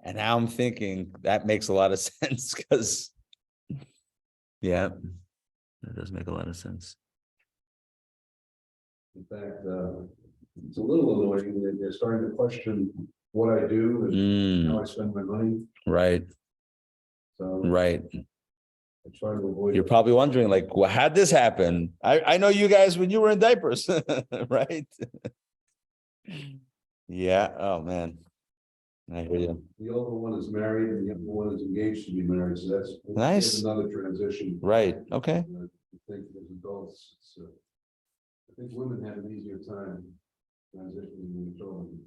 And now I'm thinking that makes a lot of sense because, yeah, that does make a lot of sense. In fact, it's a little annoying that they're starting to question what I do and how I spend my money. Right. So Right. I try to avoid. You're probably wondering, like, well, how'd this happen? I know you guys when you were in diapers, right? Yeah. Oh man. I hear you. The older one is married and the younger one is engaged to be married. So that's Nice. another transition. Right. Okay. I think as adults, I think women have an easier time transitioning than children.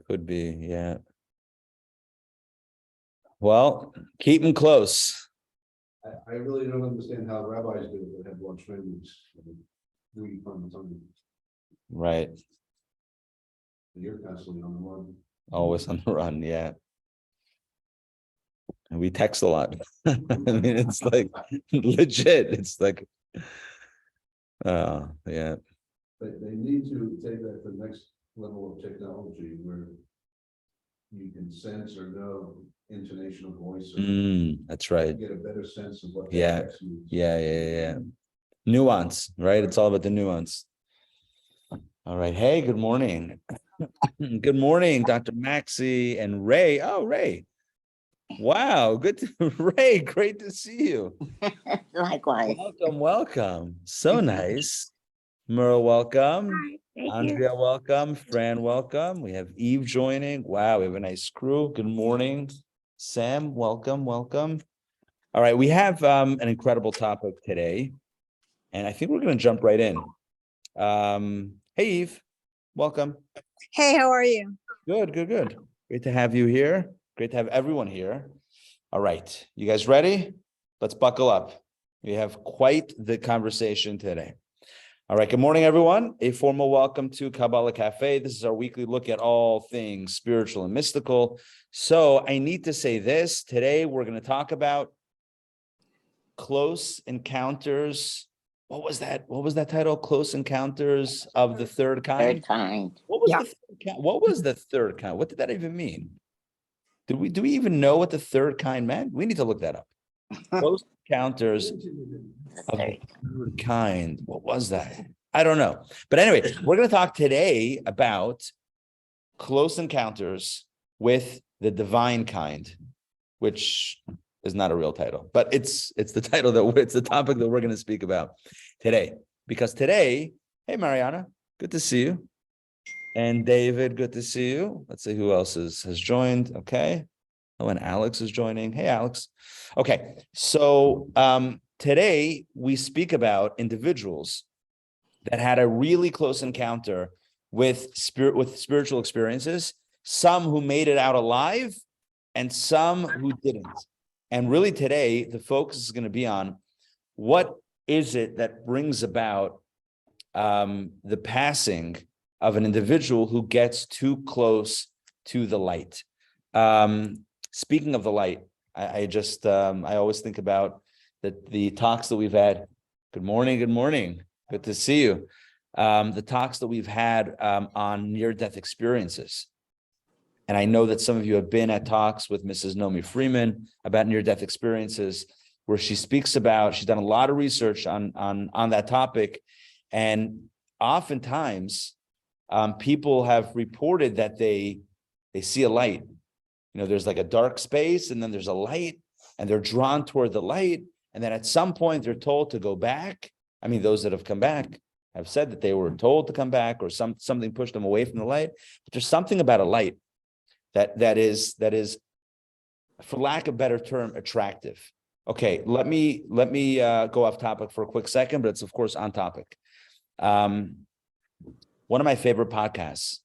Could be. Yeah. Well, keep them close. I really don't understand how rabbis do it that have large families. We from the time. Right. You're constantly on the run. Always on the run. Yeah. And we text a lot. I mean, it's like legit. It's like, yeah. They need to take that to the next level of technology where you can sense or know intonation of voice. That's right. Get a better sense of what. Yeah. Yeah. Nuance, right? It's all about the nuance. All right. Hey, good morning. Good morning, Dr. Maxie and Ray. Oh, Ray. Wow. Good. Ray, great to see you. Likewise. Welcome. So nice. Merle, welcome. Thank Andrea, welcome. Fran, welcome. We have Eve joining. Wow, we have a nice crew. Good morning. Sam, welcome. All right, we have an incredible topic today, and I think we're going to jump right in. Hey, Eve, welcome. Hey, how are you? Good. Great to have you here. Great to have everyone here. All right, you guys ready? Let's buckle up. We have quite the conversation today. All right, good morning, everyone. A formal welcome to Kabbalah Cafe. This is our weekly look at all things spiritual and mystical. So I need to say this. Today, we're going to talk about close encounters. What was that title? Close encounters of the third kind? Third kind. What was the third kind? What did that even mean? Do we even know what the third kind meant? We need to look that up. Close encounters of the third kind. What was that? I don't know. But anyway, we're going to talk today about close encounters with the divine kind, which is not a real title, but it's the title it's the topic that we're going to speak about today. Because today, hey Mariana, good to see you. And David, good to see you. Let's see who else has joined. Okay. Oh, and Alex is joining. Hey, Alex. Okay. So today we speak about individuals that had a really close encounter with spiritual experiences, some who made it out alive and some who didn't. And really today, the focus is going to be on what is it that brings about the passing of an individual who gets too close to the light. Speaking of the light, I always think about the talks that we've had. Good morning. Good to see you. The talks that we've had on near-death experiences. And I know that some of you have been at talks with Mrs. Nomi Freeman about near-death experiences, where she speaks about, she's done a lot of research on that topic. And oftentimes, people have reported that they see a light. You know, there's like a dark space and then there's a light and they're drawn toward the light. And then at some point they're told to go back. I mean, those that have come back have said that they were told to come back or something pushed them away from the light. But there's something about a light that is, for lack of a better term, attractive. Okay, let me go off topic for a quick second, but it's of course on topic. One of my favorite podcasts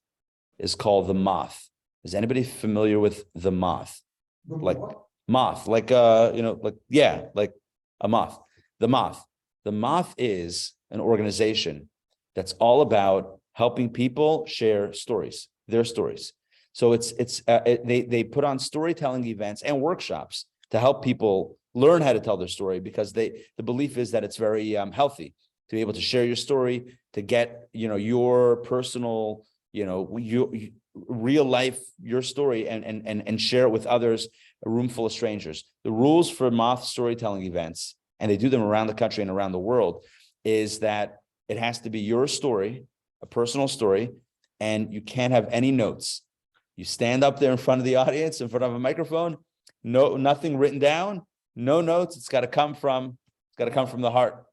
is called The Moth. Is anybody familiar with The Moth? Like moth, like like a moth. The Moth. The Moth is an organization that's all about helping people share stories, their stories. So they put on storytelling events and workshops to help people learn how to tell their story, because the belief is that it's very healthy to be able to share your story, to get your personal real life, your story, and share it with others, a room full of strangers. The rules for moth storytelling events, and they do them around the country and around the world, is that it has to be your story, a personal story, and you can't have any notes. You stand up there in front of the audience, in front of a microphone, nothing written down, no notes. It's got to come from the heart.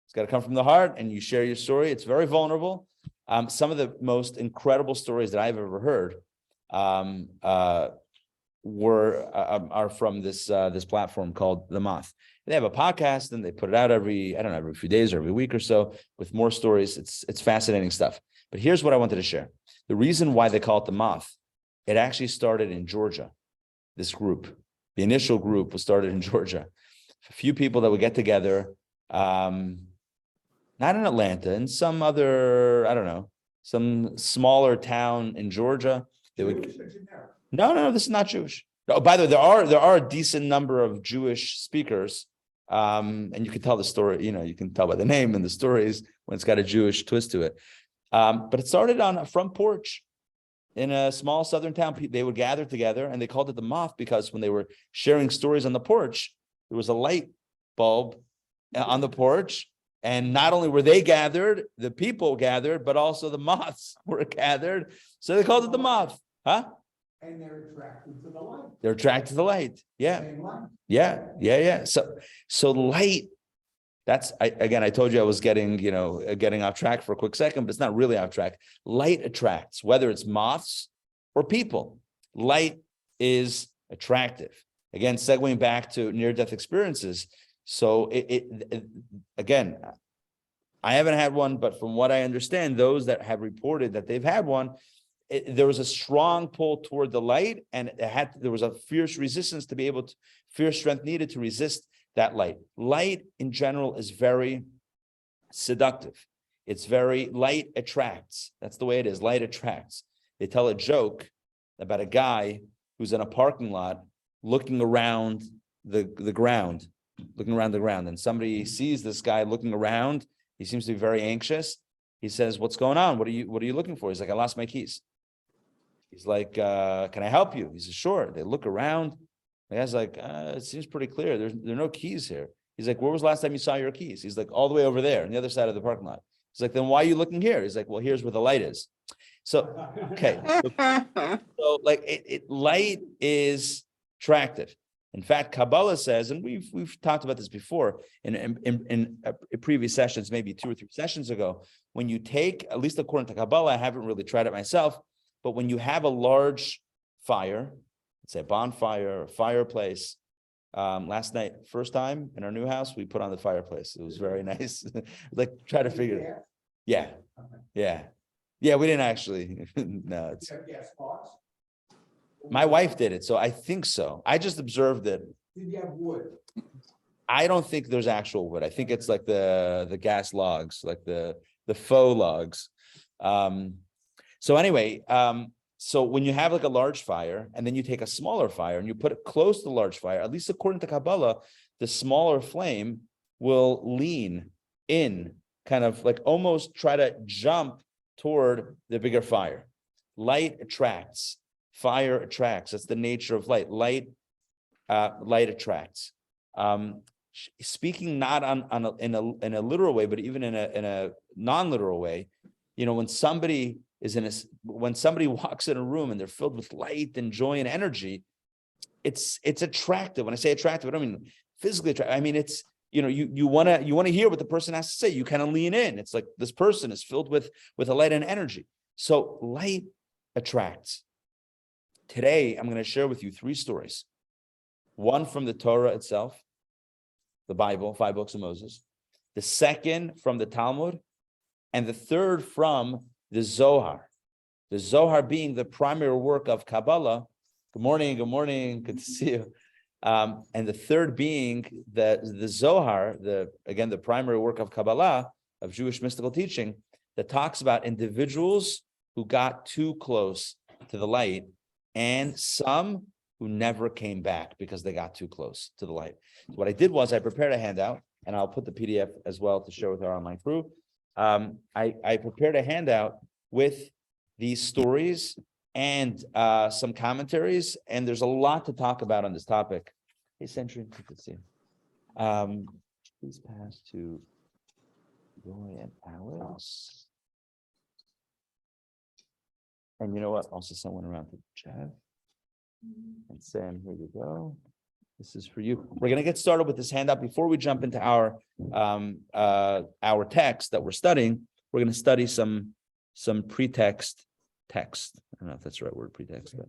It's got to come from the heart, and you share your story. It's very vulnerable. Some of the most incredible stories that I've ever heard are from this platform called The Moth. They have a podcast, and they put it out every few days or every week or so with more stories. It's fascinating stuff. But here's what I wanted to share. The reason why they call it The Moth, it actually started in Georgia. This group, the initial group, was started in Georgia. A few people that would get together. Not in Atlanta, in some other, some smaller town in Georgia. They would. No, this is not Jewish. Oh, by the way, there are a decent number of Jewish speakers, and you can tell the story. You can tell by the name and the stories when it's got a Jewish twist to it. But it started on a front porch in a small southern town. They would gather together, and they called it The Moth because when they were sharing stories on the porch, there was a light bulb on the porch. And not only were they gathered, the people gathered, but also the moths were gathered. So they called it The Moth. Huh? And they're attracted to the light. They're attracted to the light. Yeah. Same light. Yeah. So light, I told you I was getting off track for a quick second, but it's not really off track. Light attracts, whether it's moths or people. Light is attractive. Again, segueing back to near-death experiences. So again, I haven't had one, but from what I understand, those that have reported that they've had one, there was a strong pull toward the light, and there was a fierce resistance to be able to, fierce strength needed to resist that light. Light in general is very seductive. It's very, light attracts. That's the way it is. Light attracts. They tell a joke about a guy who's in a parking lot looking around the ground. And somebody sees this guy looking around. He seems to be very anxious. He says, "What's going on? What are you looking for?" He's like, "I lost my keys." He's like, "Can I help you?" He says, "Sure." They look around. The guy's like, "It seems pretty clear. There are no keys here." He's like, "Where was the last time you saw your keys?" He's like, "All the way over there on the other side of the parking lot." He's like, "Then why are you looking here?" He's like, "Well, here's where the light is." So, okay. So light is attractive. In fact, Kabbalah says, and we've talked about this before in previous sessions, maybe 2 or 3 sessions ago, when you take, at least according to Kabbalah, I haven't really tried it myself, but when you have a large fire, let's say a bonfire, a fireplace, last night, first time in our new house, we put on the fireplace. It was very nice. Like, try to figure it out. Yeah, we didn't actually. No, it's. My wife did it, so I think so. I just observed it. Did you have wood? I don't think there's actual wood. I think it's like the gas logs, like the faux logs. So anyway, so when you have like a large fire, and then you take a smaller fire and you put it close to the large fire, at least according to Kabbalah, the smaller flame will lean in, kind of like almost try to jump toward the bigger fire. Light attracts. Fire attracts. That's the nature of light. Light attracts. Speaking not in a literal way, but even in a non-literal way, when somebody walks in a room and they're filled with light and joy and energy, it's attractive. When I say attractive, I don't mean physically attractive. I mean it's you want to hear what the person has to say. You kind of lean in. It's like this person is filled with a light and energy. So light attracts. Today, I'm going to share with you 3 stories. One from the Torah itself, the Bible, 5 books of Moses. The second from the Talmud, and the third from the Zohar. The Zohar being the primary work of Kabbalah. Good morning. Good to see you. And the third being the Zohar, the primary work of Kabbalah, of Jewish mystical teaching, that talks about individuals who got too close to the light, and some who never came back because they got too close to the light. So what I did was I prepared a handout, and I'll put the PDF as well to share with our online crew. I prepared a handout with these stories and some commentaries. And there's a lot to talk about on this topic. Hey, Century, good to see you. Please pass to Roy and Alex. And you know what? Also send one around to Jeff and Sam. Here you go. This is for you. We're going to get started with this handout. Before we jump into our text that we're studying, we're going to study some pretext text. I don't know if that's the right word, pretext. But...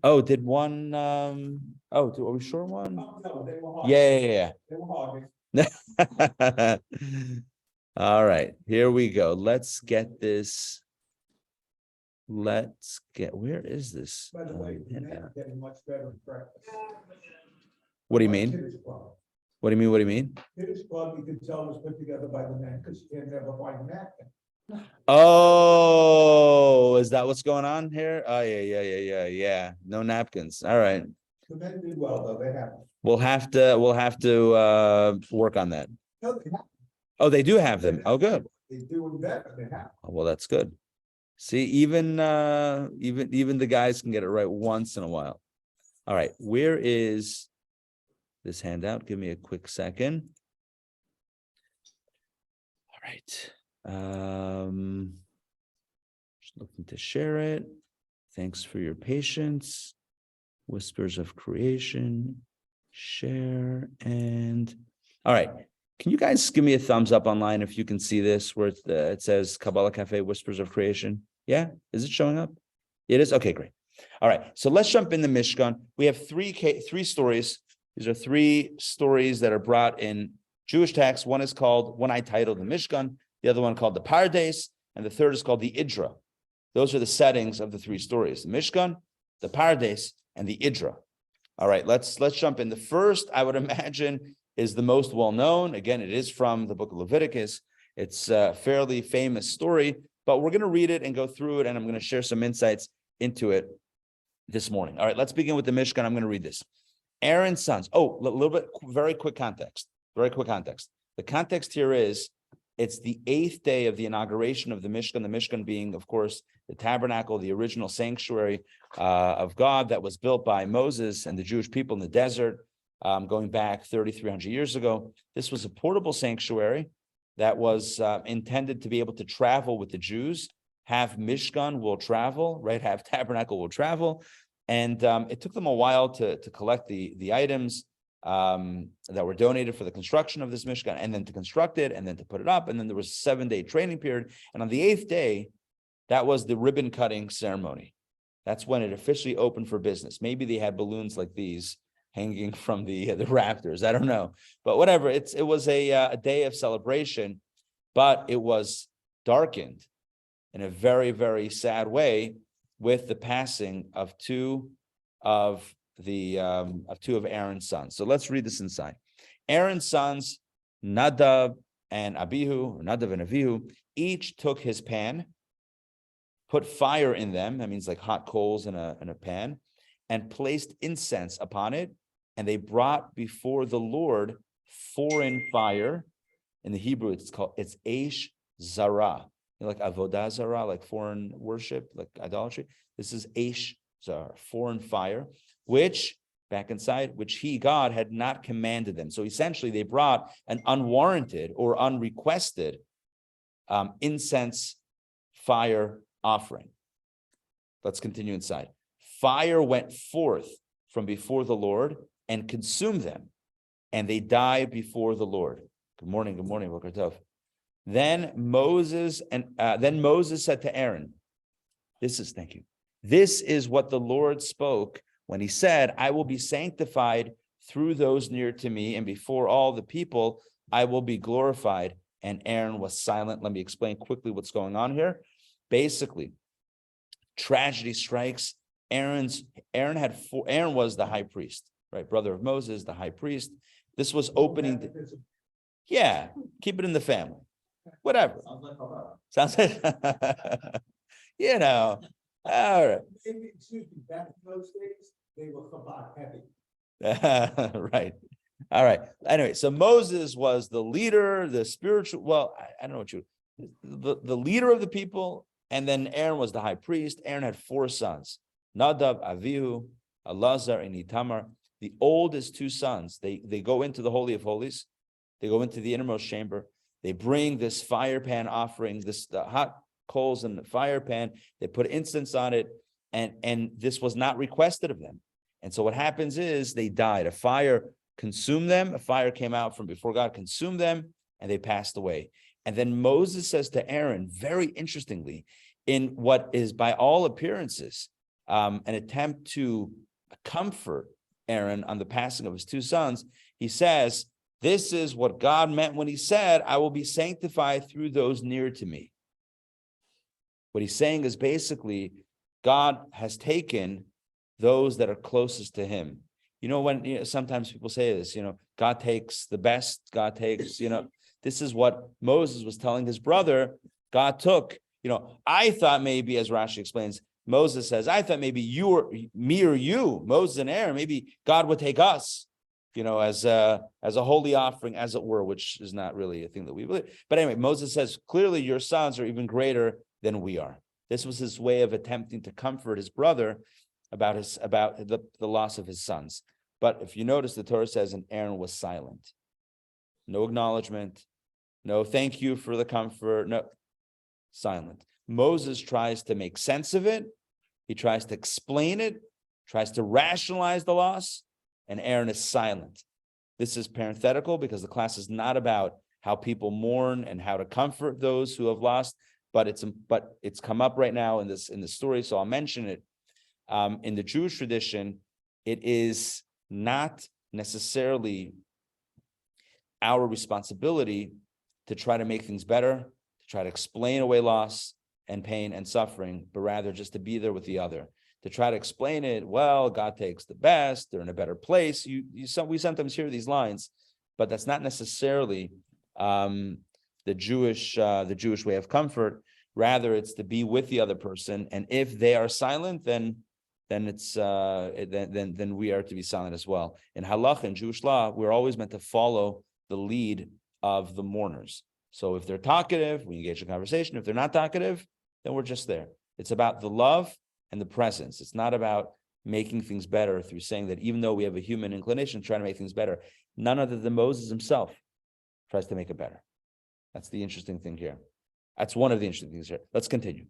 Oh, did one? Are we sure one? No, they were hard. Yeah. They were hard. All right, here we go. Let's get this. Where is this? By the way, the men are getting much better in practice. What do you mean? Kiddush club. What do you mean? What do you mean? Kiddush club, you can tell was put together by the men because you can never find a napkin. Oh, is that what's going on here? Oh, yeah. No napkins. All right. The men did well, though. They have. We'll have to work on that. No, they have. Oh, they do have them. Oh, good. They do better. They have. Oh, well, that's good. See, even the guys can get it right once in a while. All right, where is this handout? Give me a quick second. All right. Just looking to share it. Thanks for your patience. Whispers of creation. Share and all right. Can you guys give me a thumbs up online if you can see this where it says Kabbalah Cafe Whispers of Creation? Yeah, is it showing up? It is. Okay, great. All right, so let's jump in the Mishkan. We have three stories. These are three stories that are brought in Jewish texts. One I titled the Mishkan. The other one called the Pardes, and the third is called the Idra. Those are the settings of the three stories: the Mishkan, the Pardes, and the Idra. All right, let's jump in. The first, I would imagine, is the most well-known. Again, it is from the book of Leviticus. It's a fairly famous story, but we're going to read it and go through it, and I'm going to share some insights into it this morning. All right, let's begin with the Mishkan. I'm going to read this. Aaron's sons. Oh, a little bit, very quick context. The context here is, it's the 8th day of the inauguration of the Mishkan being, of course, the tabernacle, the original sanctuary of God that was built by Moses and the Jewish people in the desert, going back 3,300 years ago. This was a portable sanctuary that was intended to be able to travel with the Jews. Have Mishkan will travel, right? Have tabernacle will travel. And it took them a while to collect the items that were donated for the construction of this Mishkan, and then to construct it, and then to put it up. And then there was a 7-day training period. And on the 8th day, that was the ribbon cutting ceremony. That's when it officially opened for business. Maybe they had balloons like these hanging from the rafters. I don't know, but whatever. It was a day of celebration, but it was darkened in a very, very sad way with the passing of two of Aaron's sons. So let's read this inside. Aaron's sons, Nadav and Abihu, each took his pan, put fire in them. That means like hot coals in a pan, and placed incense upon it. And they brought before the Lord foreign fire. In the Hebrew, it's Eish Zara. Like Avodah Zara, like foreign worship, like idolatry. This is Eish Zara, foreign fire, which he, God, had not commanded them. So essentially, they brought an unwarranted or unrequested incense fire offering. Let's continue inside. Fire went forth from before the Lord and consumed them, and they died before the Lord. Good morning, Boker Tov. Then Moses said to Aaron, This is what the Lord spoke when he said, I will be sanctified through those near to me, and before all the people, I will be glorified. And Aaron was silent. Let me explain quickly what's going on here. Basically, tragedy strikes. Aaron was the high priest, right? Brother of Moses, the high priest. This was opening. Yeah, keep it in the family. Whatever. Sounds like all right. Excuse me, back in those days, they were Chabad heavy. Right. All right. Anyway, so Moses was the leader, the spiritual, well, I don't know what the leader of the people, And then Aaron was the high priest. Aaron had 4 sons, Nadab, Avihu, Elazar, and Itamar. The oldest 2 sons, they go into the Holy of Holies. They go into the innermost chamber. They bring this fire pan offering, the hot coals in the fire pan. They put incense on it, and this was not requested of them. And so what happens is they died. A fire consumed them. A fire came out from before God, consumed them, and they passed away. And then Moses says to Aaron, very interestingly, in what is by all appearances an attempt to comfort Aaron on the passing of his 2 sons, he says, this is what God meant when he said, I will be sanctified through those near to me. What he's saying is basically, God has taken those that are closest to him. When sometimes people say this, God takes the best, God takes, this is what Moses was telling his brother. God took, I thought maybe, as Rashi explains, Moses says, I thought maybe me or you, Moses and Aaron, maybe God would take us, as a holy offering, as it were, which is not really a thing that we believe. But anyway, Moses says, clearly your sons are even greater than we are. This was his way of attempting to comfort his brother about the loss of his sons. But if you notice, the Torah says, and Aaron was silent. No acknowledgement, no thank you for the comfort, no, silent. Moses tries to make sense of it. He tries to explain it, tries to rationalize the loss, and Aaron is silent. This is parenthetical because the class is not about how people mourn and how to comfort those who have lost, but it's come up right now in this story, so I'll mention it. In the Jewish tradition, it is not necessarily our responsibility to try to make things better, to try to explain away loss and pain and suffering, but rather just to be there with the other, to try to explain it. Well, God takes the best; they're in a better place. We sometimes hear these lines, but that's not necessarily the Jewish way of comfort. Rather, it's to be with the other person, and if they are silent, then it's then we are to be silent as well. In halakha, in Jewish law, we're always meant to follow the lead of the mourners. So if they're talkative, we engage in conversation. If they're not talkative, then we're just there. It's about the love and the presence. It's not about making things better through saying that even though we have a human inclination to try to make things better, none other than Moses himself tries to make it better. That's the interesting thing here. That's one of the interesting things here. Let's continue.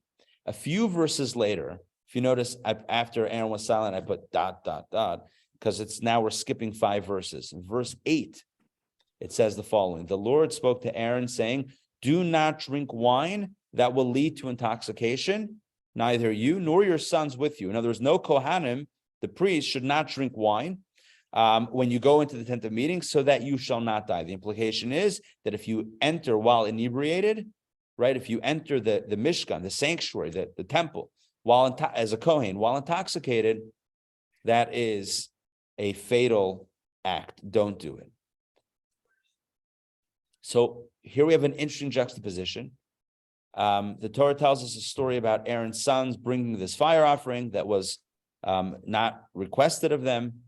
A few verses later, if you notice, after Aaron was silent, I put ... because now we're skipping 5 verses. In verse 8, it says the following: the Lord spoke to Aaron saying, do not drink wine that will lead to intoxication, neither you nor your sons with you. In other words, no Kohanim, the priest, should not drink wine when you go into the tent of meeting, so that you shall not die. The implication is that if you enter while inebriated, right, if you enter the Mishkan, the sanctuary, the temple, as a Kohen, while intoxicated, that is a fatal act. Don't do it. So here we have an interesting juxtaposition. The Torah tells us a story about Aaron's sons bringing this fire offering that was not requested of them.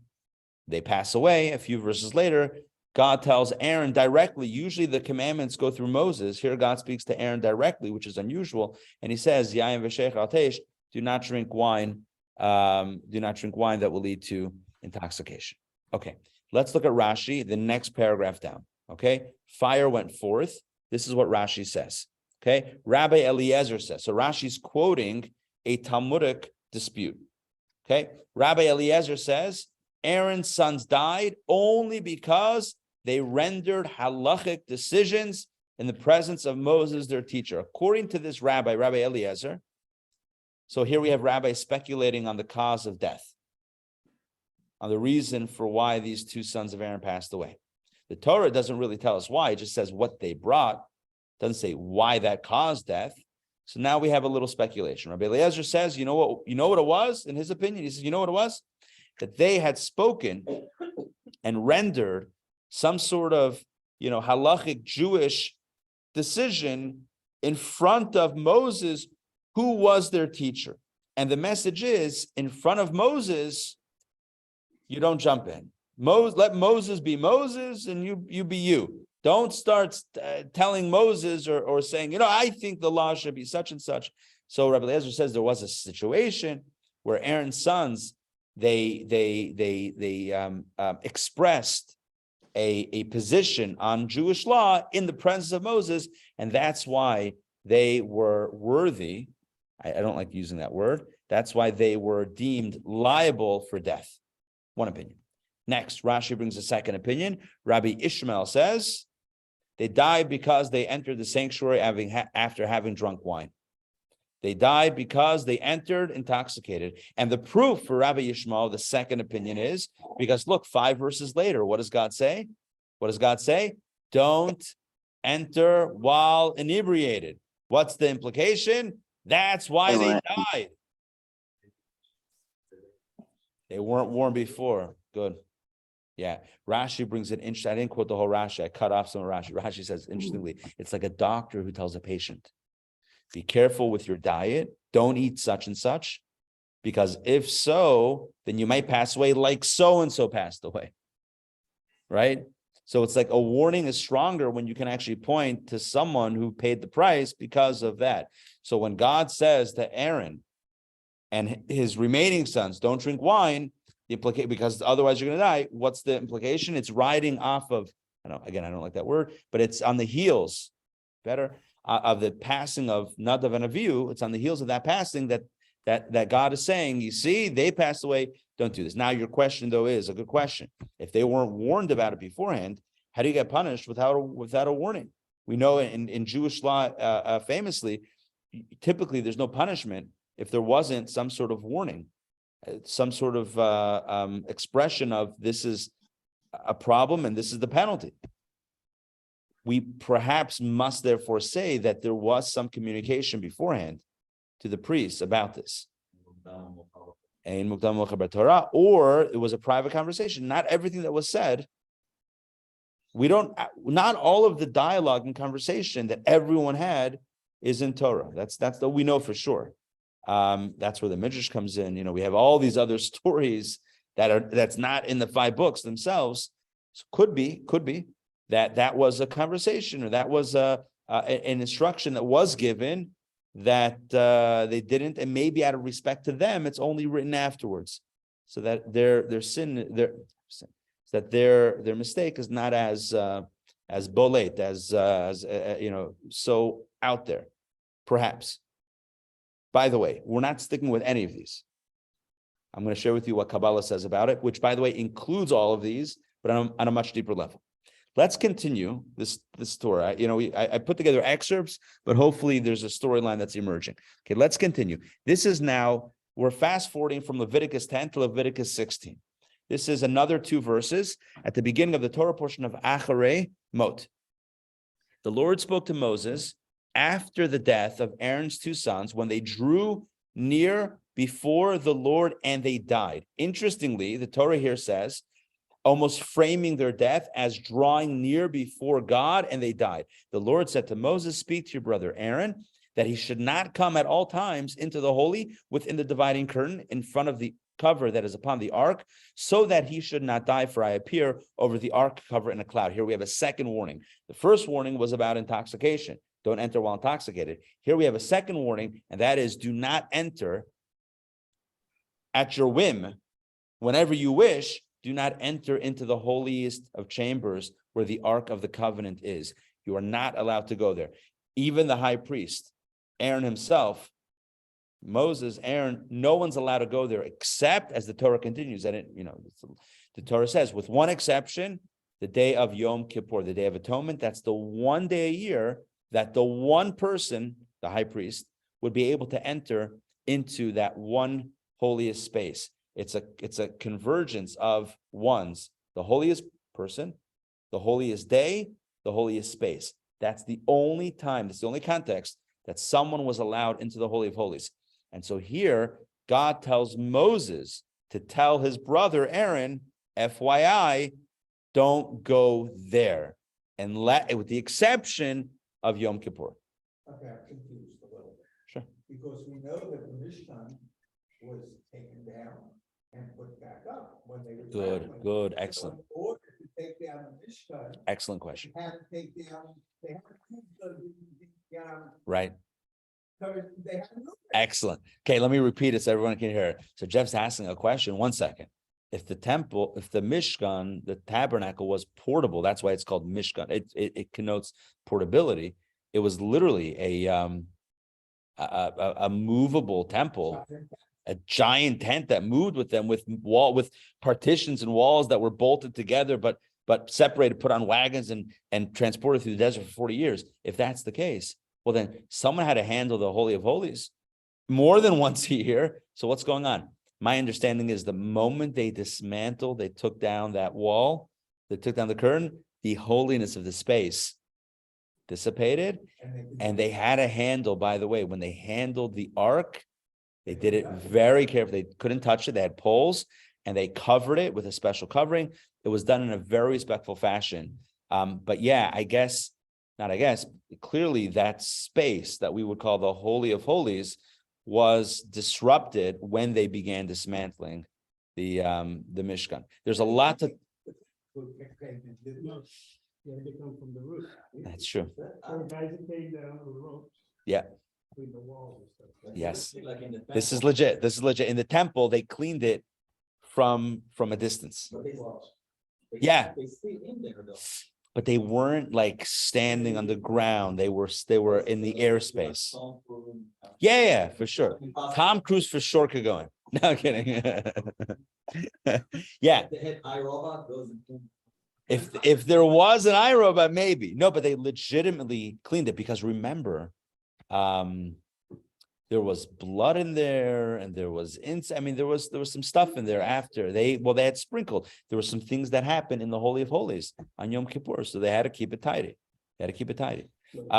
They pass away. A few verses later, God tells Aaron directly. Usually the commandments go through Moses. Here God speaks to Aaron directly, which is unusual. And he says, Yayin v'shech al teish, do not drink wine. Do not drink wine that will lead to intoxication. Okay, let's look at Rashi, the next paragraph down. Okay, fire went forth. This is what Rashi says. Okay, Rabbi Eliezer says. So Rashi's quoting a Talmudic dispute. Okay, Rabbi Eliezer says Aaron's sons died only because they rendered halachic decisions in the presence of Moses, their teacher. According to this Rabbi Eliezer, so here we have Rabbi speculating on the cause of death, on the reason for why these 2 sons of Aaron passed away. The Torah doesn't really tell us why. It just says what they brought. It doesn't say why that caused death. So now we have a little speculation. Rabbi Eliezer says, you know what it was? In his opinion, he says, you know what it was? That they had spoken and rendered some sort of, halachic Jewish decision in front of Moses, who was their teacher. And the message is, in front of Moses, you don't jump in. Let Moses be Moses and you be you. Don't start telling Moses or saying, I think the law should be such and such. So Rabbi Eliezer says there was a situation where Aaron's sons, they expressed a position on Jewish law in the presence of Moses, and that's why they were worthy. I don't like using that word. That's why they were deemed liable for death. One opinion. Next, Rashi brings a second opinion. Rabbi Ishmael says they died because they entered the sanctuary after having drunk wine. They died because they entered intoxicated. And the proof for Rabbi Ishmael, the second opinion, is because look, 5 verses later, what does God say? What does God say? Don't enter while inebriated. What's the implication? That's why they died. They weren't warned before. Good. Yeah. Rashi brings it interesting. I didn't quote the whole Rashi. I cut off some of Rashi. Rashi says, interestingly, it's like a doctor who tells a patient, be careful with your diet. Don't eat such and such, because if so, then you might pass away like so-and-so passed away. Right? So it's like a warning is stronger when you can actually point to someone who paid the price because of that. So when God says to Aaron and his remaining sons, don't drink wine, the implication, because otherwise you're going to die. What's the implication? It's riding off of, I don't like that word, but it's on the heels, of the passing of Nadav and Avihu. It's on the heels of that passing that God is saying, you see, they passed away. Don't do this. Now, your question, though, is a good question. If they weren't warned about it beforehand, how do you get punished without a warning? We know in Jewish law, famously, typically there's no punishment if there wasn't some sort of warning, some sort of expression of this is a problem and this is the penalty. We perhaps must therefore say that there was some communication beforehand to the priests about this. Or it was a private conversation. Not everything that was said. Not all of the dialogue and conversation that everyone had is in Torah. That's we know for sure. That's where the Midrash comes in. We have all these other stories that's not in the 5 books themselves. So could be that was a conversation, or that was an instruction that was given that they didn't, and maybe out of respect to them, it's only written afterwards, so that their sin, that their mistake is not as bolate, as so out there, perhaps. By the way, we're not sticking with any of these. I'm going to share with you what Kabbalah says about it, which, by the way, includes all of these, but on a much deeper level. Let's continue this Torah. I put together excerpts, but hopefully there's a storyline that's emerging. Okay, let's continue. This is now, we're fast forwarding from Leviticus 10 to Leviticus 16. This is another 2 verses at the beginning of the Torah portion of Acharei Mot. The Lord spoke to Moses after the death of Aaron's 2 sons, when they drew near before the Lord and they died. Interestingly, the Torah here says, almost framing their death as drawing near before God, and they died. The Lord said to Moses, speak to your brother Aaron, that he should not come at all times into the holy within the dividing curtain in front of the cover that is upon the ark, so that he should not die, for I appear over the ark cover in a cloud. Here we have a second warning. The first warning was about intoxication. Don't enter while intoxicated. Here we have a second warning, and that is, do not enter at your whim, whenever you wish. Do not enter into the holiest of chambers where the Ark of the Covenant is. You are not allowed to go there. Even the high priest, Aaron himself, Moses, Aaron, no one's allowed to go there except, as the Torah continues, and the Torah says, with one exception, the day of Yom Kippur, the Day of Atonement. That's the one day a year that the one person, the high priest, would be able to enter into that one holiest space. It's a convergence of ones, the holiest person, the holiest day, the holiest space. That's the only time, that's the only context that someone was allowed into the Holy of Holies. And so here, God tells Moses to tell his brother Aaron, FYI, don't go there, and with the exception of Yom Kippur. Okay, I'm confused a little bit. Sure. Because we know that the Mishkan was taken down and put back up when they were traveling. Good, excellent. So in order to take down the Mishkan, Excellent question. they had to take down, they had to move the Right. they had to move Excellent. Okay, let me repeat it so everyone can hear it. So Jeff's asking a question. 1 second. If the Mishkan, the tabernacle was portable, that's why it's called Mishkan. It connotes portability. It was literally a movable temple, a giant tent that moved with them, with partitions and walls that were bolted together, but separated, put on wagons and transported through the desert for 40 years. If that's the case, well, then someone had to handle the Holy of Holies more than once a year. So what's going on? My understanding is the moment they dismantled, they took down that wall, they took down the curtain, the holiness of the space dissipated, and they had a handle. By the way, when they handled the ark, they did it very carefully. They couldn't touch it. They had poles, and they covered it with a special covering. It was done in a very respectful fashion. But yeah, clearly that space that we would call the Holy of Holies was disrupted when they began dismantling the Mishkan. There's a lot to. They come from the roof. That's true. Guys that came down on the ropes. Yeah. Between the walls and stuff. Yes. This is legit. This is legit. In the temple, they cleaned it from a distance. Yeah. But they weren't like standing on the ground. They were in the airspace. Yeah, for sure. Tom Cruise for sure could go in. No kidding. Yeah. If there was an iRobot, maybe. No, but they legitimately cleaned it because remember, there was blood in there and there was there was some stuff in there after they had sprinkled. There were some things that happened in the Holy of Holies on Yom Kippur, so they had to keep it tidy. So the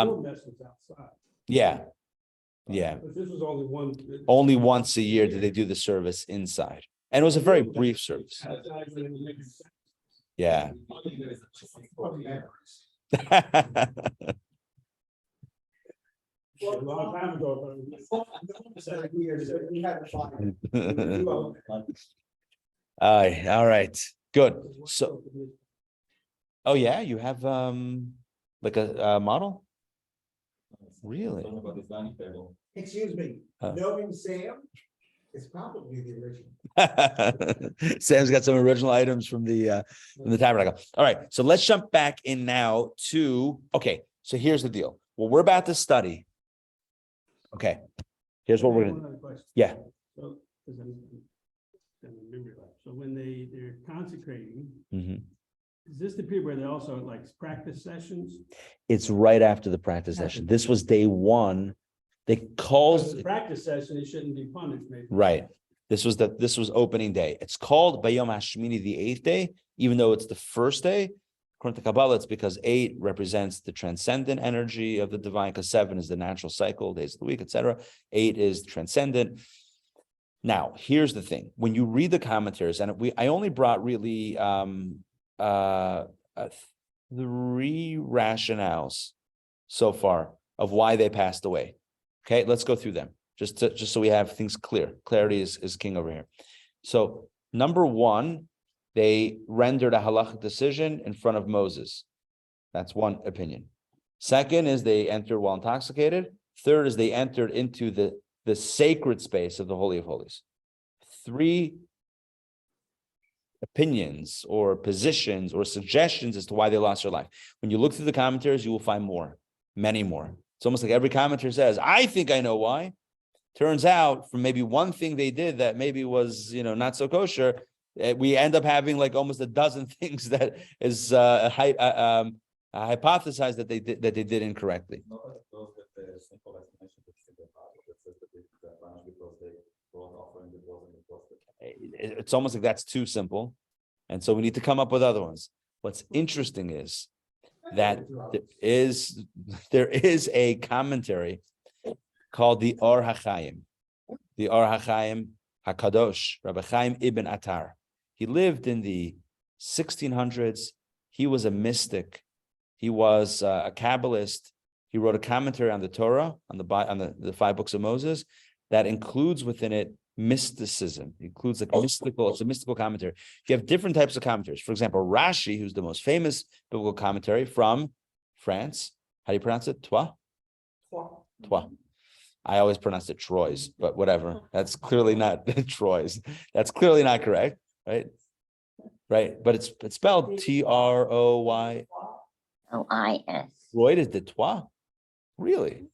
real mess was outside. Yeah. But this was Only once a year did they do the service inside. And it was a very brief service. Yeah. A long time ago. All right. Good. So, oh yeah, you have like a model? Really? Excuse me, knowing Sam, it's probably the original. Sam's got some original items from the tabernacle. All right, so let's jump back in now to, okay, so here's the deal. What we're about to study. Okay, here's what we're gonna, yeah. So, so when they're consecrating, is this the period where they also like practice sessions? It's right after the practice session. This was day one. They called the practice session. They shouldn't be punished. Maybe. Right. This was opening day. It's called Bayom Hashmini, the 8th day, even though it's the first day. According to Kabbalah, it's because 8 represents the transcendent energy of the divine, because 7 is the natural cycle, days of the week, etc. 8 is transcendent. Now, here's the thing: when you read the commentaries, and I only brought really 3 rationales so far of why they passed away. Okay, let's go through them just so we have things clear. Clarity is king over here. So number 1, they rendered a halachic decision in front of Moses. That's one opinion. Second is they entered while intoxicated. Third is they entered into the sacred space of the Holy of Holies. 3 opinions or positions or suggestions as to why they lost their life. When you look through the commentaries, you will find more, many more. It's almost like every commentator says, I think I know why. Turns out from maybe one thing they did that maybe was, not so kosher, we end up having like almost a dozen things that is hypothesized that they did incorrectly. It's almost like that's too simple. And so we need to come up with other ones. What's interesting is that there is a commentary called the Or HaChaim. The Or HaChaim HaKadosh, Rabbi Chaim Ibn Attar. He lived in the 1600s. He was a mystic. He was a Kabbalist. He wrote a commentary on the Torah, on the 5 books of Moses, that includes within it mysticism. It includes like it's a mystical commentary. You have different types of commentaries. For example, Rashi, who's the most famous biblical commentary from France. How do you pronounce it? Trois? I always pronounce it Troy's, but whatever. That's clearly not Troy's. That's clearly not correct, right? Right, but it's spelled Troy. O-I-S. Royd is the Trois. Really?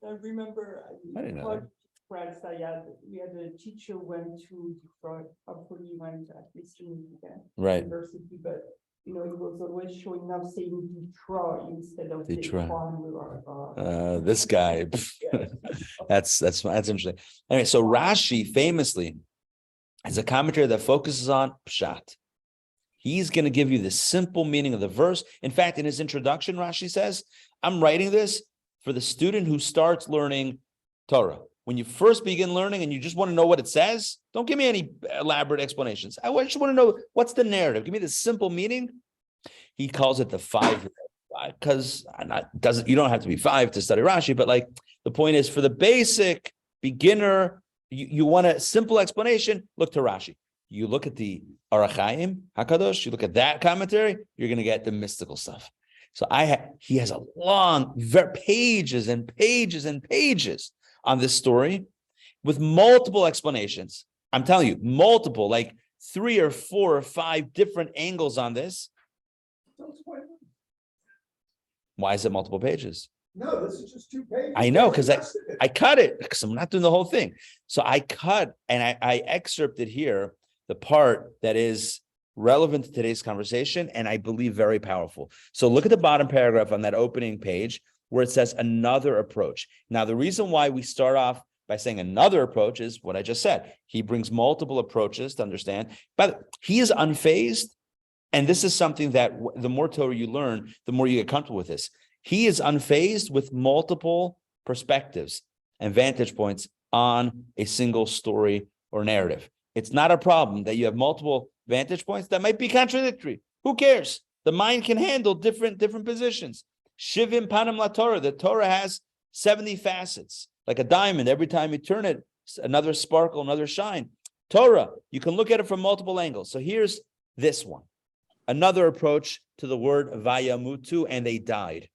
I remember. I didn't know that. France, we had a teacher went to Detroit, hopefully he went at least to Michigan Right. University, but he was always showing up saying Detroit instead of Detroit. Detroit. This guy. That's interesting. Anyway, so Rashi famously has a commentary that focuses on Pshat. He's going to give you the simple meaning of the verse. In fact, in his introduction, Rashi says, I'm writing this for the student who starts learning Torah. When you first begin learning and you just want to know what it says, don't give me any elaborate explanations. I just want to know what's the narrative. Give me the simple meaning. He calls it the 5 because you don't have to be 5 to study Rashi, but like the point is for the basic beginner, you want a simple explanation, look to Rashi. You look at the Arachaim Hakadosh, you look at that commentary, you're going to get the mystical stuff. So he has a long, pages and pages and pages on this story with multiple explanations. I'm telling you, multiple, like 3 or 4 or 5 different angles on this. Why is it multiple pages? No, this is just 2 pages. I know, because I cut it because I'm not doing the whole thing. So I cut and I excerpted here the part that is relevant to today's conversation and I believe very powerful. So look at the bottom paragraph on that opening page where it says another approach. Now, the reason why we start off by saying another approach is what I just said. He brings multiple approaches to understand, but he is unfazed. And this is something that the more Torah you learn, the more you get comfortable with this. He is unfazed with multiple perspectives and vantage points on a single story or narrative. It's not a problem that you have multiple vantage points that might be contradictory. Who cares? The mind can handle different positions. Shivim panim la Torah. The Torah has 70 facets, like a diamond. Every time you turn it, another sparkle, another shine. Torah, you can look at it from multiple angles. So here's this one. Another approach to the word vayamutu, and they died.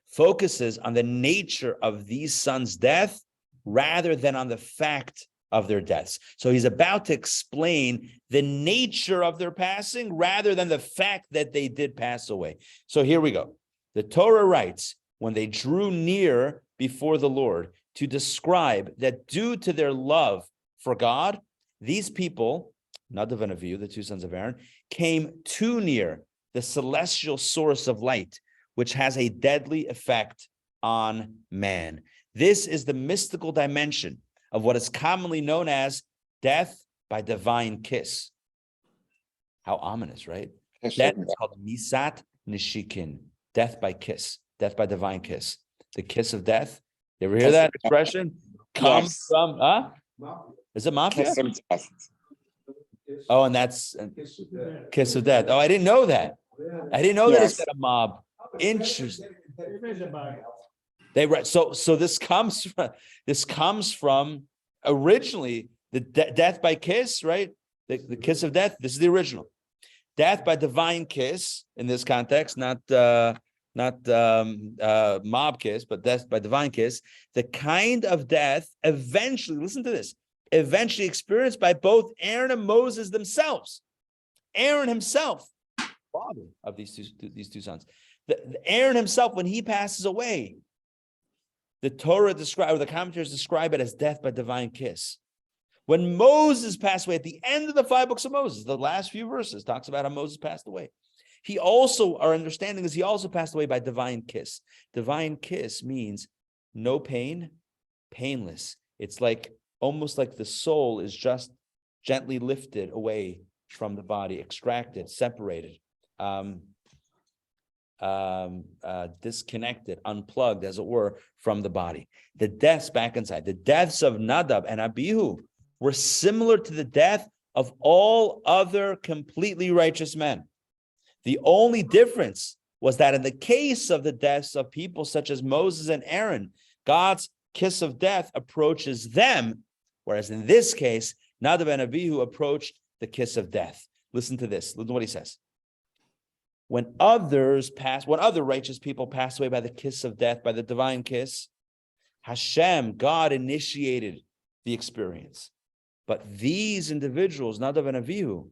Focuses on the nature of these sons' death rather than on the fact of their deaths. So he's about to explain the nature of their passing rather than the fact that they did pass away. So here we go. The Torah writes, when they drew near before the Lord to describe that due to their love for God, these people, Nadav and Avihu, the 2 sons of Aaron, came too near the celestial source of light, which has a deadly effect on man. This is the mystical dimension of what is commonly known as death by divine kiss. How ominous, right? That is called Misat Nishikin, death by kiss, death by divine kiss. The kiss of death. You ever hear that expression? Comes from, is it mafia? Kiss of death. Oh, and that's kiss of death. Oh, I didn't know that. I didn't know that it's got a mob. Interesting. They right. So this comes from originally the death by kiss, right? The kiss of death. This is the original. Death by divine kiss in this context, not mob kiss, but death by divine kiss. The kind of death eventually, listen to this, eventually experienced by both Aaron and Moses themselves. Aaron himself, father of these two sons. Aaron himself, when he passes away, the Torah or the commentators describe it as death by divine kiss. When Moses passed away, at the end of the 5 books of Moses, the last few verses talks about how Moses passed away. Our understanding is he also passed away by divine kiss. Divine kiss means no pain, painless. It's like almost like the soul is just gently lifted away from the body, extracted, separated, disconnected, unplugged, as it were, from the body. The deaths back inside. The deaths of Nadab and Abihu were similar to the death of all other completely righteous men. The only difference was that in the case of the deaths of people such as Moses and Aaron, God's kiss of death approaches them, whereas in this case, Nadab and Abihu approached the kiss of death. Listen to this. Listen to what he says. When other righteous people pass away by the kiss of death, by the divine kiss, Hashem, God initiated the experience. But these individuals, Nadav and Avihu,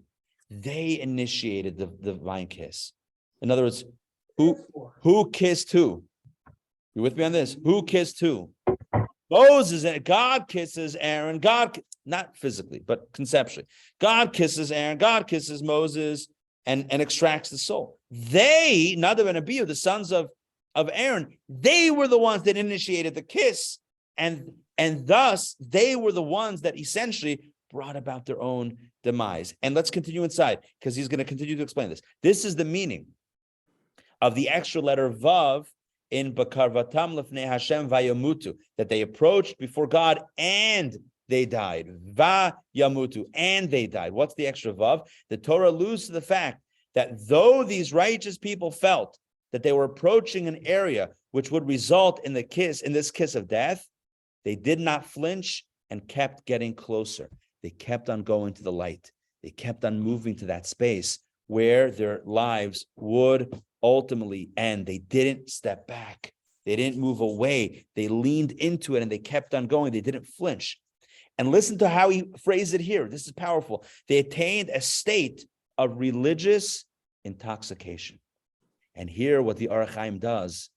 they initiated the divine kiss. In other words, who kissed who? You with me on this? Who kissed who? Moses, and God kisses Aaron. Not physically, but conceptually. God kisses Aaron. God kisses Moses and extracts the soul. They, Nadav and Abihu, the sons of Aaron, they were the ones that initiated the kiss, and thus they were the ones that essentially brought about their own demise. And let's continue inside, because he's going to continue to explain this. This is the meaning of the extra letter Vav in Bakarvatam Lefnei Hashem Vayamutu, that they approached before God and they died. Vayamutu, and they died. What's the extra Vav? The Torah alludes to the fact that though these righteous people felt that they were approaching an area which would result in this kiss of death, they did not flinch and kept getting closer. They kept on going to the light. They kept on moving to that space where their lives would ultimately end. They didn't step back. They didn't move away. They leaned into it and they kept on going. They didn't flinch. And listen to how he phrased it here. This is powerful. They attained a state of religious intoxication. And here what the Or HaChaim does,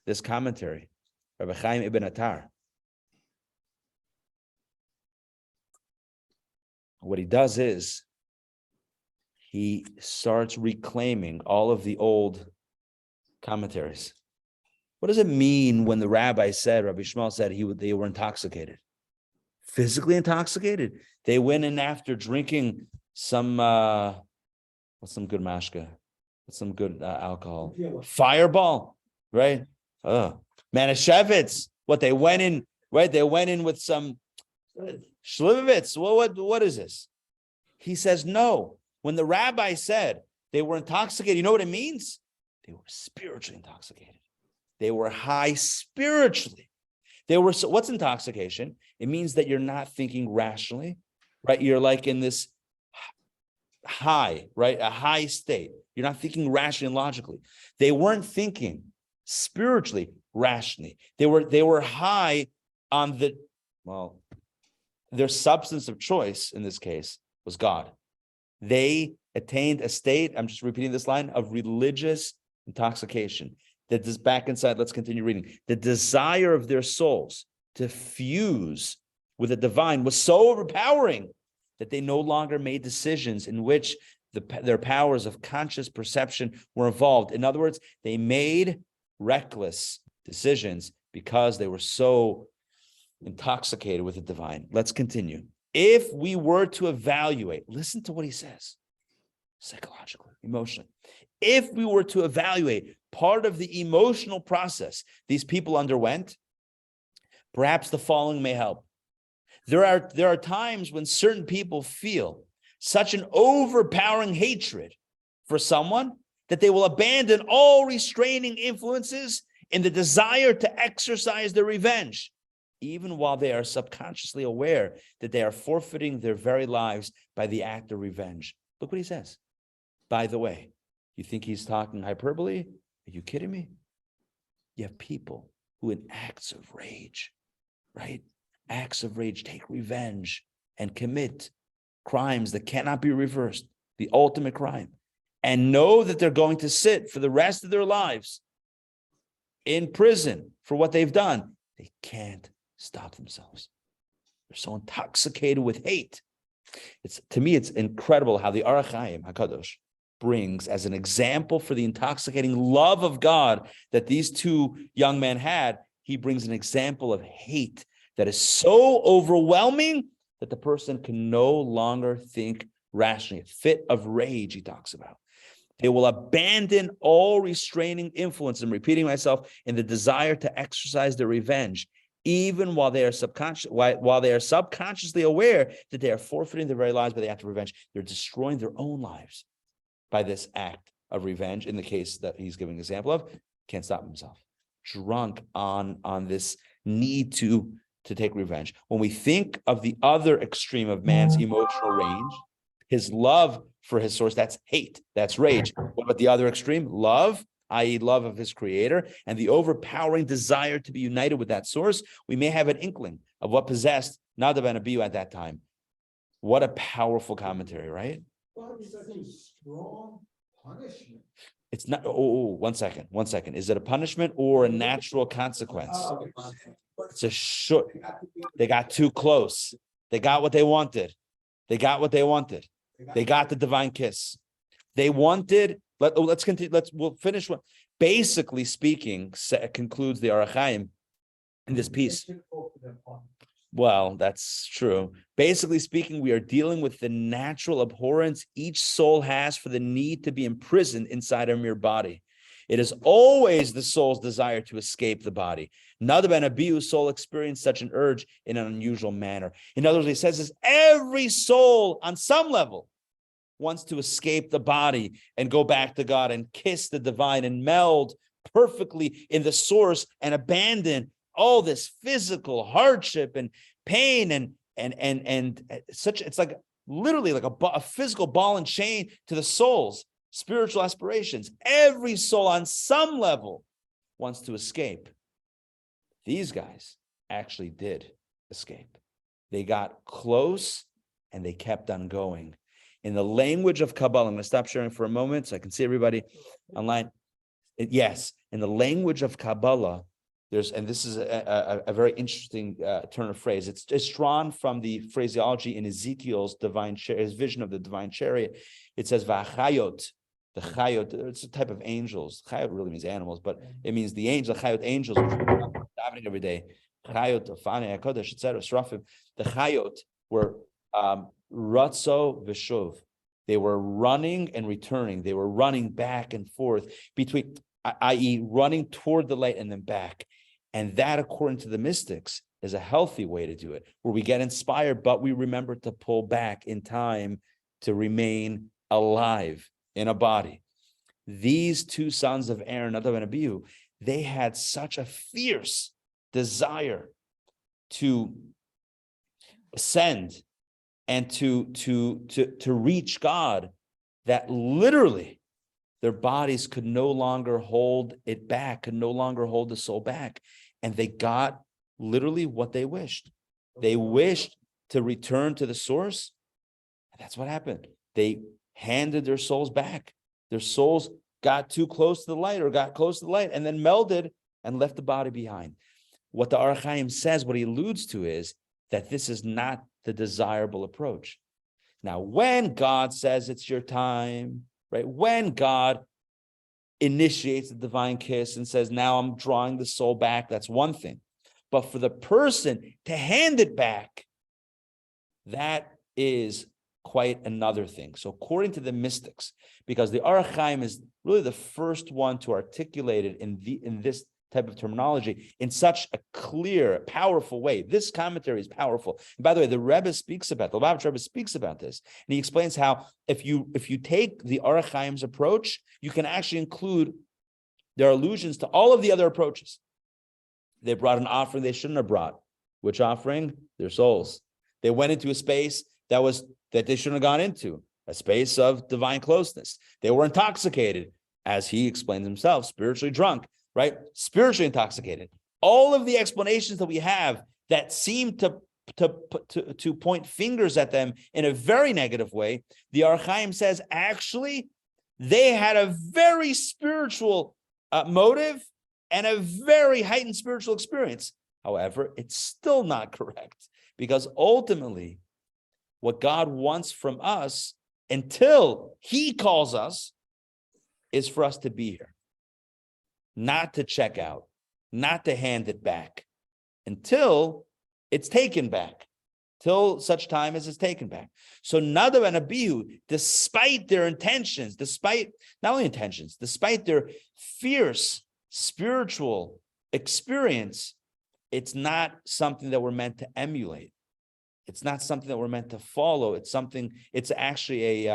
this commentary, Rabbi Chaim Ibn Attar, what he does is he starts reclaiming all of the old commentaries. What does it mean when the Rabbi Shmuel said they were intoxicated? Physically intoxicated. They went in after drinking some good mashka, some good alcohol. Fireball, right? Manischewitz. What they went in, right? They went in with some Shlivovitz. What is this? He says, no. When the Rabbi said they were intoxicated, you know what it means? They were spiritually intoxicated. They were high spiritually. What's intoxication? It means that you're not thinking rationally, right? You're like in this high, right? A high state. You're not thinking rationally and logically. They weren't thinking spiritually, rationally. They were high on their substance of choice in this case was God. They attained a state, I'm just repeating this line, of religious intoxication. That is back inside, let's continue reading. The desire of their souls to fuse with the divine was so overpowering that they no longer made decisions in which their powers of conscious perception were involved. In other words, they made reckless decisions because they were so intoxicated with the divine. Let's continue. If we were to evaluate, listen to what he says, psychologically, emotionally. If we were to evaluate part of the emotional process these people underwent, perhaps the following may help. There are times when certain people feel such an overpowering hatred for someone that they will abandon all restraining influences in the desire to exercise their revenge, even while they are subconsciously aware that they are forfeiting their very lives by the act of revenge. Look what he says. By the way, you think he's talking hyperbole? Are you kidding me? You have people who in acts of rage, right? Acts of rage take revenge and commit crimes that cannot be reversed, the ultimate crime, and know that they're going to sit for the rest of their lives in prison for what they've done. They can't stop themselves. They're so intoxicated with hate. To me, it's incredible how the Or HaChaim HaKadosh brings as an example for the intoxicating love of God that these two young men had. He brings an example of hate that is so overwhelming that the person can no longer think rationally. A fit of rage, he talks about. They will abandon all restraining influence, I'm repeating myself, in the desire to exercise their revenge, even while they are subconsciously aware that they are forfeiting their very lives by the act of revenge. They're destroying their own lives by this act of revenge. In the case that he's giving an example of, can't stop himself. Drunk on this need to take revenge. When we think of the other extreme of man's emotional range, his love for his source, that's hate, that's rage. What about the other extreme? Love, i.e. love of his creator, and the overpowering desire to be united with that source, we may have an inkling of what possessed Nadav and Abihu at that time. What a powerful commentary, right? Well, it's such a strong punishment. It's not, 1 second. Is it a punishment or a natural consequence? It's a short, they got too close. They got what they wanted. They got the divine kiss. They wanted, let's continue, we'll finish one. Basically speaking, concludes the Orach Chaim in this piece. Well, that's true. Basically speaking, we are dealing with the natural abhorrence each soul has for the need to be imprisoned inside a mere body. It is always the soul's desire to escape the body. Nadav and Abihu's soul experienced such an urge in an unusual manner. In other words, he says this, every soul on some level wants to escape the body and go back to God and kiss the divine and meld perfectly in the source and abandon all this physical hardship and pain and such. It's like literally like a physical ball and chain to the soul's spiritual aspirations. Every soul on some level wants to escape. These guys actually did escape. They got close and they kept on going. In the language of Kabbalah, I'm going to stop sharing for a moment so I can see everybody online. Yes, in the language of Kabbalah, and this is a very interesting turn of phrase. It's drawn from the phraseology in Ezekiel's his vision of the divine chariot. It says v'achayot, the chayot. It's a type of angels. Chayot really means animals, but it means the angel, the chayot angels, which we're davening every day. Chayot, Afane, Hakodesh, etc. Srafim. The chayot were ratzo v'shuv. They were running and returning. They were running back and forth between, i.e., running toward the light and then back. And that, according to the mystics, is a healthy way to do it, where we get inspired, but we remember to pull back in time to remain alive in a body. These two sons of Aaron, Nadav and Abihu, they had such a fierce desire to ascend and to reach God that literally their bodies could no longer hold it back, could no longer hold the soul back. And they got literally what they wished. They wished to return to the source. And that's what happened. They handed their souls back. Their souls got too close to the light and then melded and left the body behind. What the Orach Chaim says, what he alludes to is that this is not the desirable approach. Now, when God says it's your time, right? When God initiates the divine kiss and says, now I'm drawing the soul back, that's one thing. But for the person to hand it back, that is quite another thing. So according to the mystics, because the Orach Chaim is really the first one to articulate it in this type of terminology in such a clear, powerful way. This commentary is powerful. And by the way, the Rebbe speaks about, the Lubavitch Rebbe speaks about this, and he explains how if you take the Orach Chaim's approach, you can actually include their allusions to all of the other approaches. They brought an offering they shouldn't have brought. Which offering? Their souls. They went into a space that they shouldn't have gone into, a space of divine closeness. They were intoxicated, as he explains himself, spiritually drunk. Right? Spiritually intoxicated. All of the explanations that we have that seem to point fingers at them in a very negative way, the Orach Chaim says, actually, they had a very spiritual motive and a very heightened spiritual experience. However, it's still not correct, because ultimately, what God wants from us until he calls us is for us to be here. Not to check out, not to hand it back until it's taken back, till such time as it's taken back. So Nadav and Abihu, despite their intentions, despite their fierce spiritual experience, it's not something that we're meant to emulate. It's not something that we're meant to follow. It's actually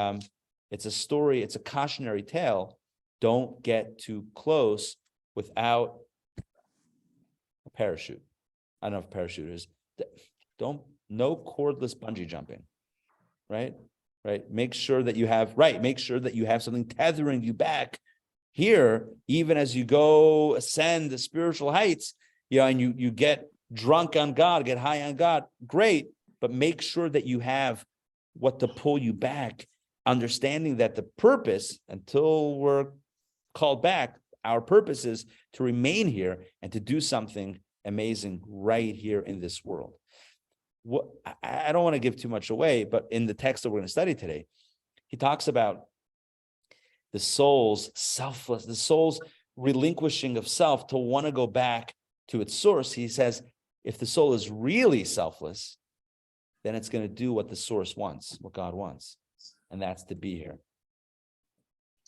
it's a story, it's a cautionary tale. Don't get too close without a parachute. I don't know if parachute is. No cordless bungee jumping, right? Make sure that you have something tethering you back Here, even as you go ascend the spiritual heights, and you get drunk on God, get high on God, great, but make sure that you have what to pull you back, understanding that the purpose, until we're called back, our purpose is to remain here and to do something amazing right here in this world. I don't want to give too much away, but in the text that we're going to study today, he talks about the soul's selfless, the soul's relinquishing of self to want to go back to its source. He says, if the soul is really selfless, then it's going to do what the source wants, what God wants, and that's to be here.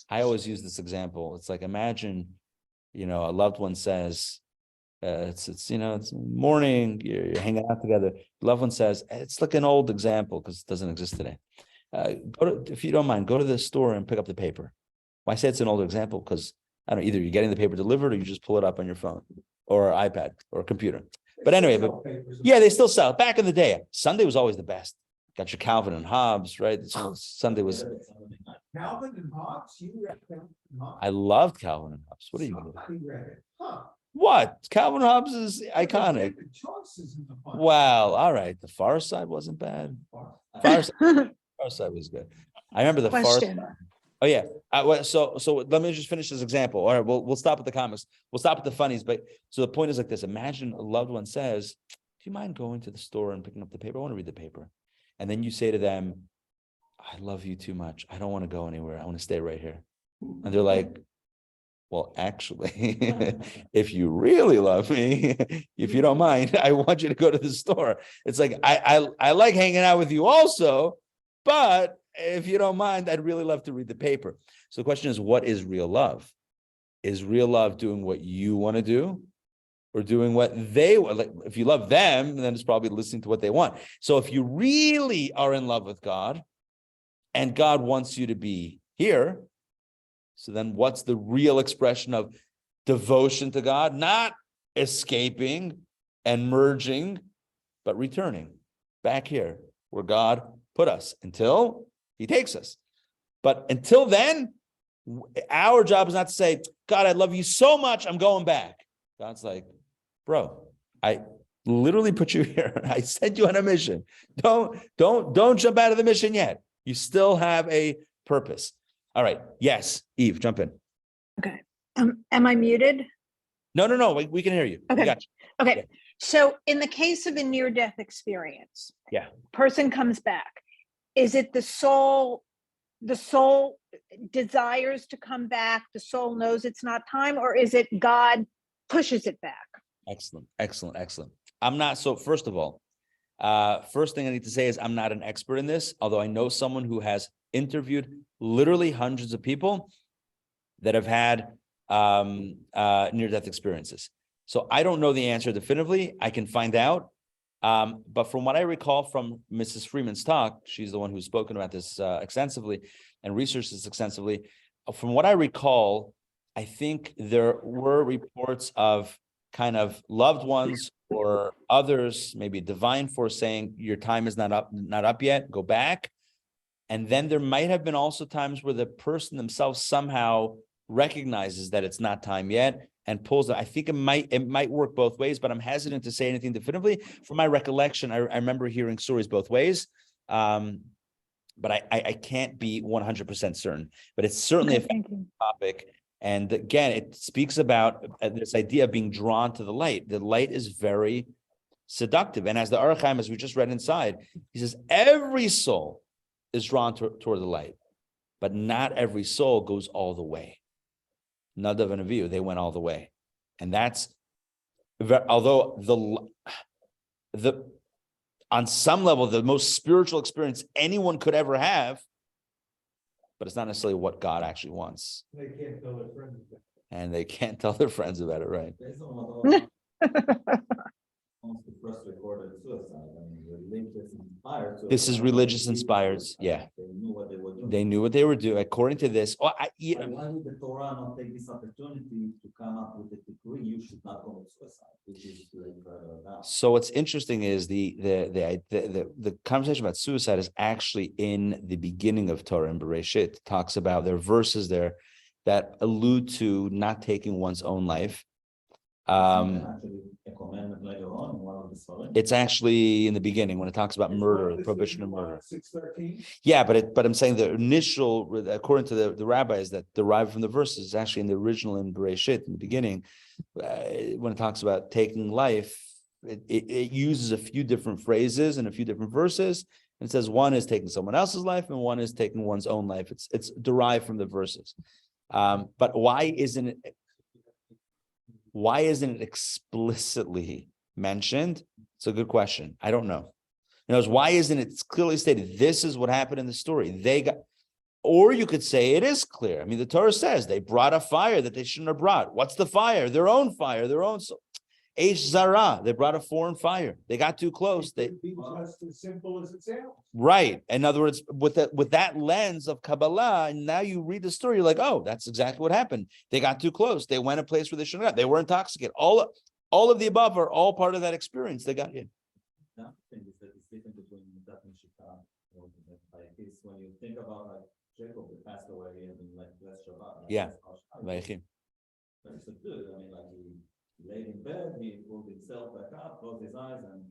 I always use this example. It's like, imagine, a loved one says, it's morning, you're hanging out together. The loved one says, it's like an old example because it doesn't exist today. If you don't mind, go to the store and pick up the paper. Well, I say it's an older example because I don't know, either you're getting the paper delivered or you just pull it up on your phone or iPad or computer. But anyway, yeah, they still sell. Back in the day, Sunday was always the best. Got your Calvin and Hobbes, right? So Sunday was. Calvin and Hobbes, you read Calvin and Hobbes? I loved Calvin and Hobbes. What are you doing? Somebody read it. Huh. What? Calvin and Hobbes is iconic. The choices in the Bible. Well, all right. The Far Side wasn't bad. Far Side was good. I remember the Far Question. Side. Oh yeah. So let me just finish this example. All right, we'll stop at the comics. We'll stop at the funnies. But so the point is like this: imagine a loved one says, "Do you mind going to the store and picking up the paper? I want to read the paper." And then you say to them, "I love you too much. I don't want to go anywhere. I want to stay right here." And they're like, "Well, actually, if you really love me, if you don't mind, I want you to go to the store." It's like I like hanging out with you also, but if you don't mind, I'd really love to read the paper. So the question is, what is real love? Is real love doing what you want to do or doing what they want? Like, if you love them, then it's probably listening to what they want. So if you really are in love with God and God wants you to be here, so then what's the real expression of devotion to God? Not escaping and merging, but returning back here where God put us until he takes us. But until then, our job is not to say, God, I love you so much, I'm going back. God's like, bro, I literally put you here. I sent you on a mission. Don't jump out of the mission yet. You still have a purpose. All right. Yes, Eve, jump in. Okay. Am I muted? No. We can hear you. Okay. We got you. Okay. Yeah. So in the case of a near-death experience, Yeah. person comes back. Is it the soul desires to come back, the soul knows it's not time, or is it God pushes it back? Excellent. I'm not, so first of all, first thing I need to say is I'm not an expert in this, although I know someone who has interviewed literally hundreds of people that have had near-death experiences. So I don't know the answer definitively. I can find out. But from what I recall from Mrs. Freeman's talk, she's the one who's spoken about this extensively and researched this extensively. From what I recall, I think there were reports of kind of loved ones or others, maybe divine force saying your time is not up yet, go back. And then there might have been also times where the person themselves somehow recognizes that it's not time yet and pulls it. I think it might work both ways, but I'm hesitant to say anything definitively. From my recollection, I remember hearing stories both ways, but I can't be 100% certain. But it's certainly a topic. And again, it speaks about this idea of being drawn to the light. The light is very seductive. And as the Orach Chaim, as we just read inside, he says, every soul is drawn toward the light, but not every soul goes all the way. Nadav and Avihu, they went all the way. And that's, although the on some level, the most spiritual experience anyone could ever have, but it's not necessarily what God actually wants. They can't tell their friends about it. And they can't tell their friends about it, right? This is religious inspired. Yeah. They knew what they were doing. According to this, why would the Torah not take this opportunity to come up with a decree? You should not commit suicide. Which is so what's interesting is the conversation about suicide is actually in the beginning of Torah and Bereshit. It talks about, there are verses there that allude to not taking one's own life. Actually, a commandment later on, in one of the Sollish. It's actually in the beginning when it talks about murder, the prohibition of murder. 6:13. Yeah, but I'm saying the initial, according to the rabbis that derive from the verses, is actually in the original in Bereshit, in the beginning, when it talks about taking life, it uses a few different phrases and a few different verses. And it says one is taking someone else's life and one is taking one's own life. It's derived from the verses. But why isn't it explicitly mentioned? It's a good question. I don't know. In other words, why isn't it clearly stated? This is what happened in the story. Or you could say it is clear. I mean, the Torah says they brought a fire that they shouldn't have brought. What's the fire? Their own fire, their own soul. Eish Zara, they brought a foreign fire. They got too close. It could be just as simple as it sounds. Right. In other words, with that lens of Kabbalah, and now you read the story, you're like, oh, that's exactly what happened. They got too close. They went a place where they shouldn't have. They were intoxicated. All of the above are all part of that experience they got in. The thing is that it's different between that and Shita. Like this, when you think about like Jacob, who passed away and like last Shabbat. Yeah. Very subdued. I mean, like he laid in bed, he pulled himself back up, closed his eyes, and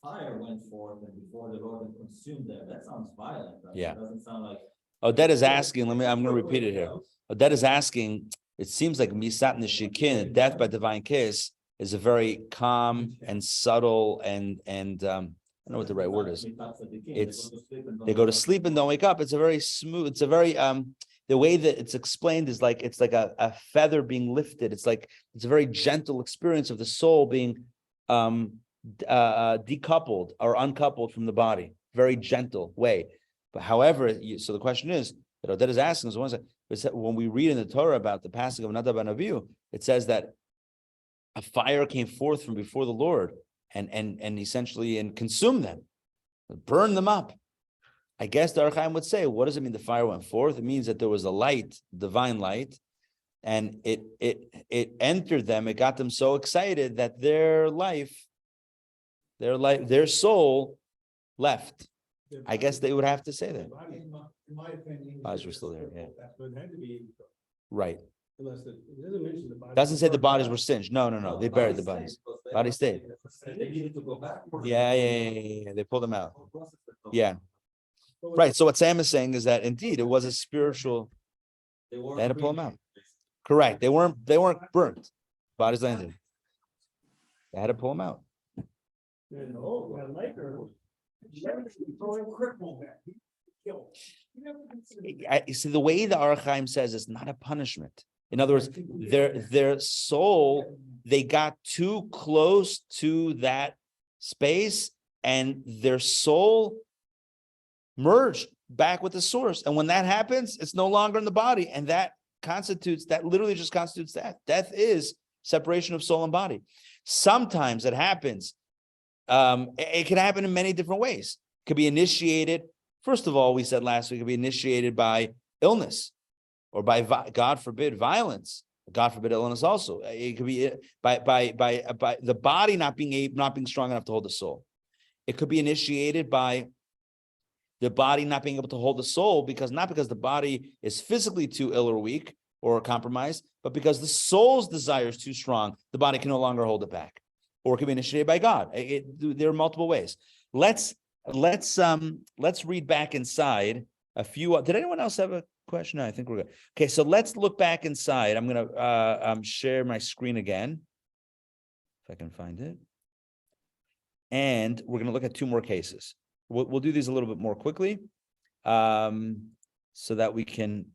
fire went forth, and before the Lord had consumed them. That sounds violent. Right? Yeah. It doesn't sound like. Odette is asking, I'm going to repeat it here. Odette is asking, it seems like Misat Nishikin, death by divine kiss, is a very calm and subtle and I don't know what the right word is. It's they go to sleep and don't wake up. It's a very smooth, it's a very the way that it's explained is like it's like a feather being lifted. It's a very gentle experience of the soul being decoupled or uncoupled from the body. Very gentle way. But however, so the question is that Odette is asking is when we read in the Torah about the passing of Nadav and Avihu, it says that a fire came forth from before the Lord and essentially consumed them, burned them up. I guess the Or Chaim would say, what does it mean the fire went forth? It means that there was a light, divine light, and it entered them. It got them so excited that their soul left. I guess they would have to say that. In my opinion. Bodies were still there, yeah. But it had to be, Right. unless it doesn't mention the body. Doesn't say the bodies were singed. No. They buried the bodies. Bodies stayed. They needed to go back. Yeah. They pulled them out. Yeah. Right. So what Sam is saying is that indeed it was a spiritual. They had to pull them out. Correct. They weren't burnt. Bodies landed. They had to pull them out. You see, the way the Or Chaim says it's not a punishment. In other words, their soul, they got too close to that space, and their soul merged back with the source. And when that happens, it's no longer in the body, and that literally just constitutes death. Death is separation of soul and body. Sometimes it happens. It can happen in many different ways. It could be initiated. First of all, we said last week, it could be initiated by illness or by, God forbid, violence. God forbid, illness also. It could be by the body not being strong enough to hold the soul. It could be initiated by the body not being able to hold the soul not because the body is physically too ill or weak or compromised, but because the soul's desire is too strong, the body can no longer hold it back. Or it can be initiated by God. There are multiple ways. Let's read back inside a few. Did anyone else have a question? No, I think we're good. Okay, so let's look back inside. I'm gonna share my screen again, if I can find it, and we're gonna look at two more cases. We'll do these a little bit more quickly, so that we can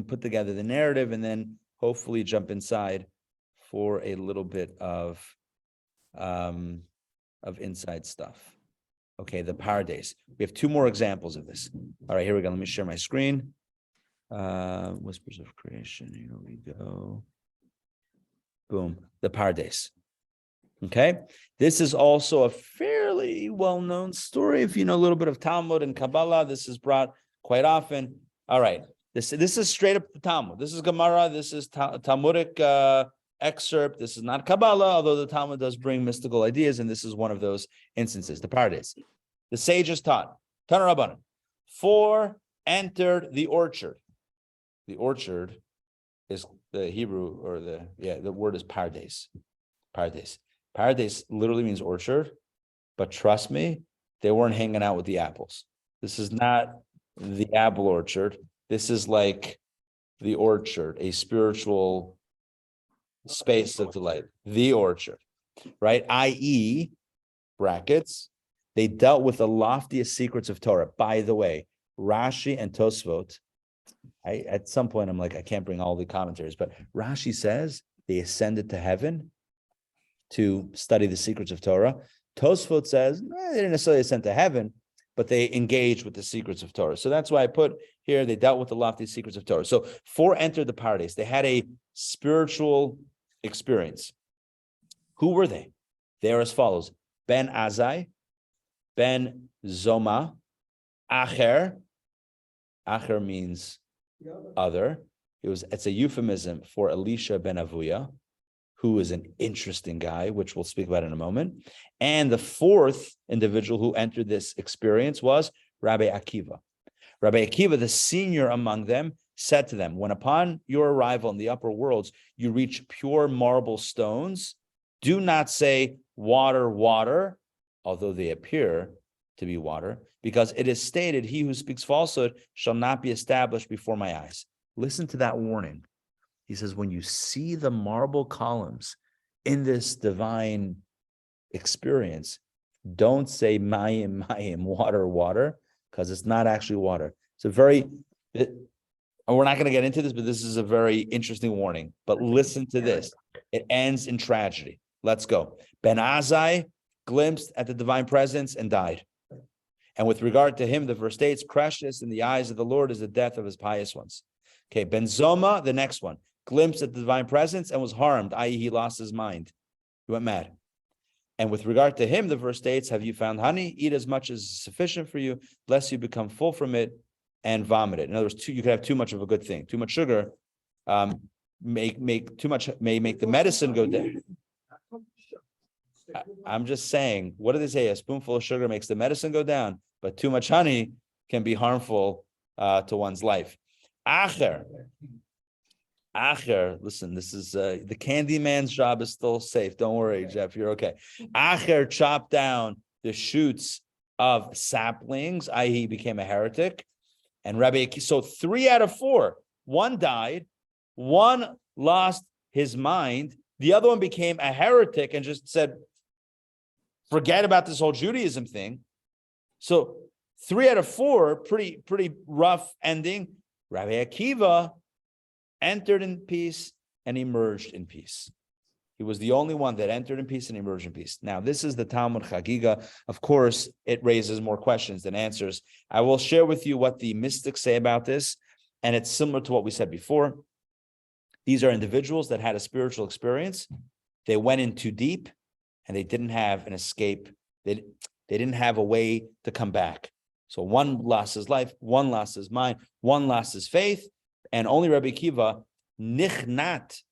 put together the narrative and then hopefully jump inside for a little bit of inside stuff. Okay, the paradise. We have two more examples of this. All right, here we go. Let me share my screen. Whispers of creation. Here we go. Boom. The paradise. Okay, this is also a fairly well-known story. If you know a little bit of Talmud and Kabbalah, this is brought quite often. All right, this is straight up the Talmud. This is Gemara. This is Talmudic excerpt. This is not Kabbalah, although the Talmud does bring mystical ideas, and this is one of those instances. The paradise. The sages taught, Tana Rabbanan, 4 entered the orchard. the orchard is the Hebrew or the word is pardes. Pardes. Pardes literally means orchard, but trust me, they weren't hanging out with the apples. This is not the apple orchard. This is like the orchard, a spiritual space of delight, the orchard, right? I.e., brackets, they dealt with the loftiest secrets of Torah. By the way, Rashi and Tosfot, at some point I'm like, I can't bring all the commentaries, but Rashi says they ascended to heaven to study the secrets of Torah. Tosfot says they didn't necessarily ascend to heaven, but they engaged with the secrets of Torah. So that's why I put here, they dealt with the lofty secrets of Torah. So 4 entered the Pardes. They had a spiritual experience. Who were they? They are as follows. Ben Azai, Ben Zoma, Acher. Acher means other. It's a euphemism for Elisha ben Avuya, who is an interesting guy, which we'll speak about in a moment. And the 4th individual who entered this experience was Rabbi Akiva. Rabbi Akiva, the senior among them, said to them, when upon your arrival in the upper worlds, you reach pure marble stones, do not say water, water, although they appear to be water, because it is stated, he who speaks falsehood shall not be established before my eyes. Listen to that warning. He says, when you see the marble columns in this divine experience, don't say mayim, mayim, water, water, because it's not actually water. It's a very, and we're not going to get into this, but this is a very interesting warning. But listen to this. It ends in tragedy. Let's go. Ben Azai glimpsed at the divine presence and died. And with regard to him, the verse states, precious in the eyes of the Lord is the death of his pious ones. Okay, Ben Zoma, the next one, glimpsed at the divine presence and was harmed, i.e. he lost his mind. He went mad. And with regard to him, the verse states, have you found honey? Eat as much as is sufficient for you, lest you become full from it and vomit it. In other words, you could have too much of a good thing. Too much sugar may make the medicine go down. I'm just saying, what do they say? A spoonful of sugar makes the medicine go down, but too much honey can be harmful to one's life. Acher, listen, this is the candy man's job is still safe. Don't worry, Jeff, you're okay. Acher chopped down the shoots of saplings, i.e. he became a heretic. And Rabbi Akiva, so 3 out of 4, one died, one lost his mind, the other one became a heretic and just said, forget about this whole Judaism thing. So 3 out of 4, pretty rough ending. Rabbi Akiva entered in peace and emerged in peace. He was the only one that entered in peace and emerged in peace. Now, this is the Talmud Chagiga. Of course, it raises more questions than answers. I will share with you what the mystics say about this, and it's similar to what we said before. These are individuals that had a spiritual experience. They went in too deep, and they didn't have an escape. They didn't have a way to come back. So one lost his life, one lost his mind, one lost his faith, and only Rabbi Akiva nichnas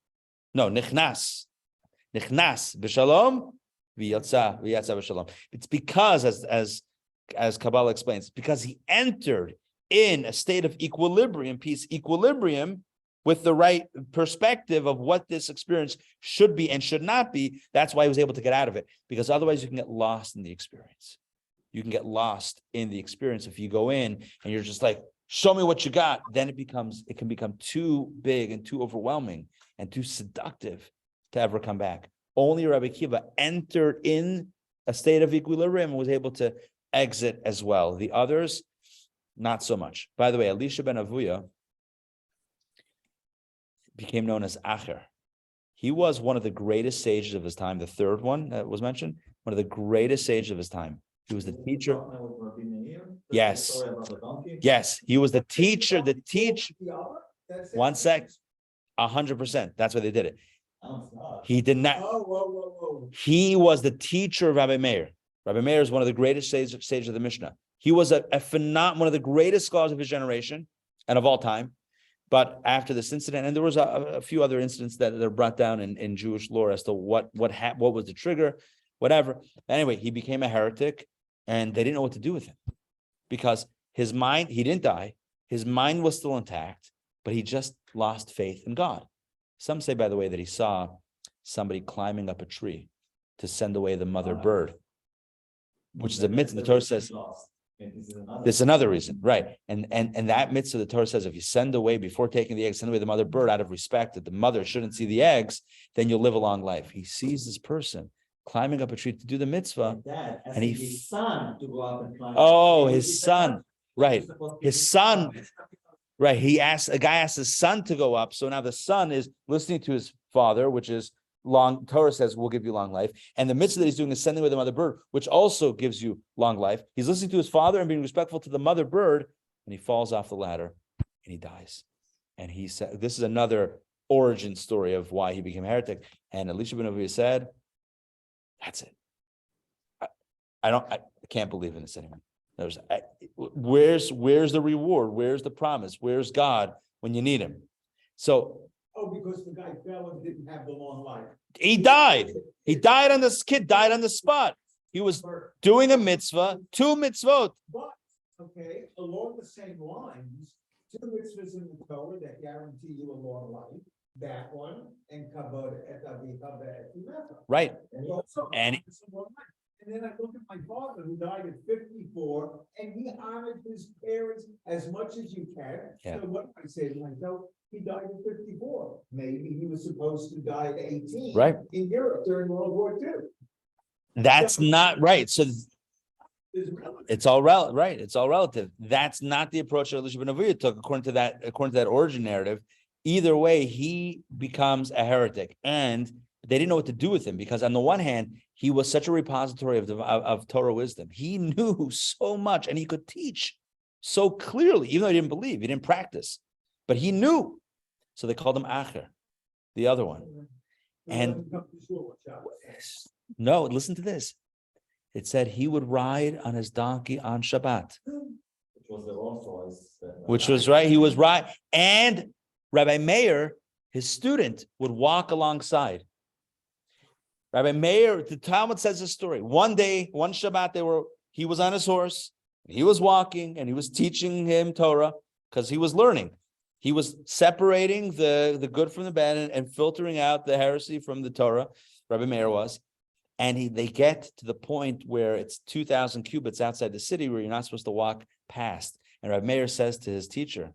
b'shalom v'yatsa b'shalom. It's because, as Kabbalah explains, because he entered in a state of equilibrium, equilibrium with the right perspective of what this experience should be and should not be. That's why he was able to get out of it, because otherwise you can get lost in the experience. You can get lost in the experience if you go in and you're just like, show me what you got. Then it can become too big and too overwhelming and too seductive to ever come back. Only Rabbi Akiva entered in a state of equilibrium and was able to exit as well. The others, not so much. By the way, Elisha ben Avuya became known as Acher. He was one of the greatest sages of his time. The 3rd one that was mentioned, one of the greatest sages of his time. He was the teacher. Yes. Yes, he was the teacher. One sec. 100%. That's why they did it. He did not. He was the teacher of Rabbi Meir. Rabbi Meir is one of the greatest sages of the Mishnah. He was one of the greatest scholars of his generation and of all time. But after this incident, and there was a few other incidents that are brought down in Jewish lore as to what was the trigger, whatever. Anyway, he became a heretic, and they didn't know what to do with him because his mind, he didn't die. His mind was still intact, but he just lost faith in God. Some say, by the way, that he saw somebody climbing up a tree to send away the mother bird, which is a mitzvah. The Torah says, there's another reason, right? And that mitzvah, the Torah says, if you send away before taking the eggs, send away the mother bird out of respect that the mother shouldn't see the eggs, then you'll live a long life. He sees this person climbing up a tree to do the mitzvah, and his son to go up and climb. Oh, his son, right? His son, right? A guy asked his son to go up, so now the son is listening to his father, which is long. Torah says will give you long life, and the mitzvah that he's doing is sending away the mother bird, which also gives you long life. He's listening to his father and being respectful to the mother bird, and he falls off the ladder and he dies. And he said, this is another origin story of why he became a heretic. And Elisha ben Aviah said, that's it. I can't believe in this anymore. Where's the reward? Where's the promise? Where's God when you need him? So, because the guy fell and didn't have the long life. he died. Kid died on the spot. He was doing a mitzvah, 2 mitzvot. But, okay, along the same lines, 2 mitzvahs in the Torah that guarantee you a long life. That one and Kabbalah et Avicha ve'et Imecha. Right. And then I look at my father who died at 54, and he honored his parents as much as you can. Yeah. So what do I say to myself? He died at 54. Maybe he was supposed to die at 18 Right. in Europe during World War II. That's not right. So it's all relative, right? It's all relative. That's not the approach that Elisha ben Aviah took, according to that origin narrative. Either way, he becomes a heretic, and they didn't know what to do with him because, on the one hand, he was such a repository of Torah wisdom. He knew so much, and he could teach so clearly, even though he didn't believe, he didn't practice, but he knew. So they called him Acher, the other one. And no, listen to this. It said he would ride on his donkey on Shabbat, which was right. He was right, and Rabbi Meir, his student, would walk alongside. Rabbi Meir, the Talmud says this story. One day, one Shabbat, he was on his horse, he was walking, and he was teaching him Torah because he was learning. He was separating the good from the bad and filtering out the heresy from the Torah. Rabbi Meir was. And they get to the point where it's 2,000 cubits outside the city where you're not supposed to walk past. And Rabbi Meir says to his teacher,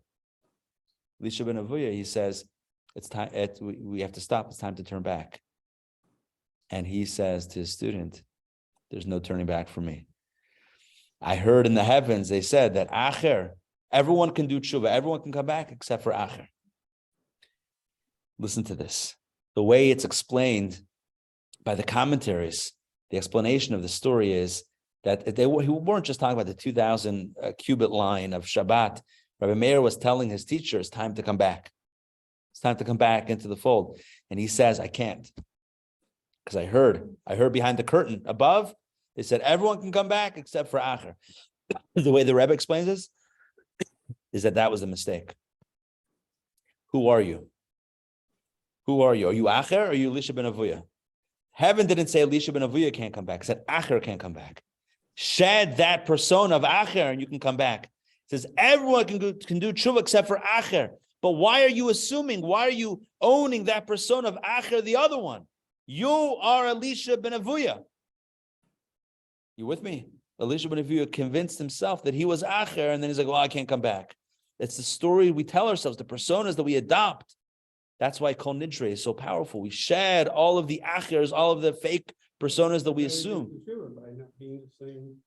Elisha ben Aviah, he says, it's time. We have to stop. It's time to turn back. And he says to his student, there's no turning back for me. I heard in the heavens, they said that Acher, everyone can do tshuva, everyone can come back except for Acher. Listen to this. The way it's explained by the commentaries, the explanation of the story is that he weren't just talking about the 2,000 cubit line of Shabbat. Rabbi Meir was telling his teacher, it's time to come back. It's time to come back into the fold. And he says, I can't. Because I heard behind the curtain above, they said, everyone can come back except for Acher. The way the Rebbe explains this is that was a mistake. Who are you? Who are you? Are you Acher or are you Elisha ben Aviah? Heaven didn't say Elisha ben Aviah can't come back. It said Acher can't come back. Shed that persona of Acher and you can come back. It says everyone can do tshuva except for Acher. But why are you assuming? Why are you owning that persona of Acher, the other one? You are Elisha ben Aviah. You with me? Elisha ben Aviah convinced himself that he was Acher, and then he's like, well, I can't come back. It's the story we tell ourselves, the personas that we adopt. That's why Kol Nidre is so powerful. We shed all of the Achers, all of the fake personas that we assume. By not being the same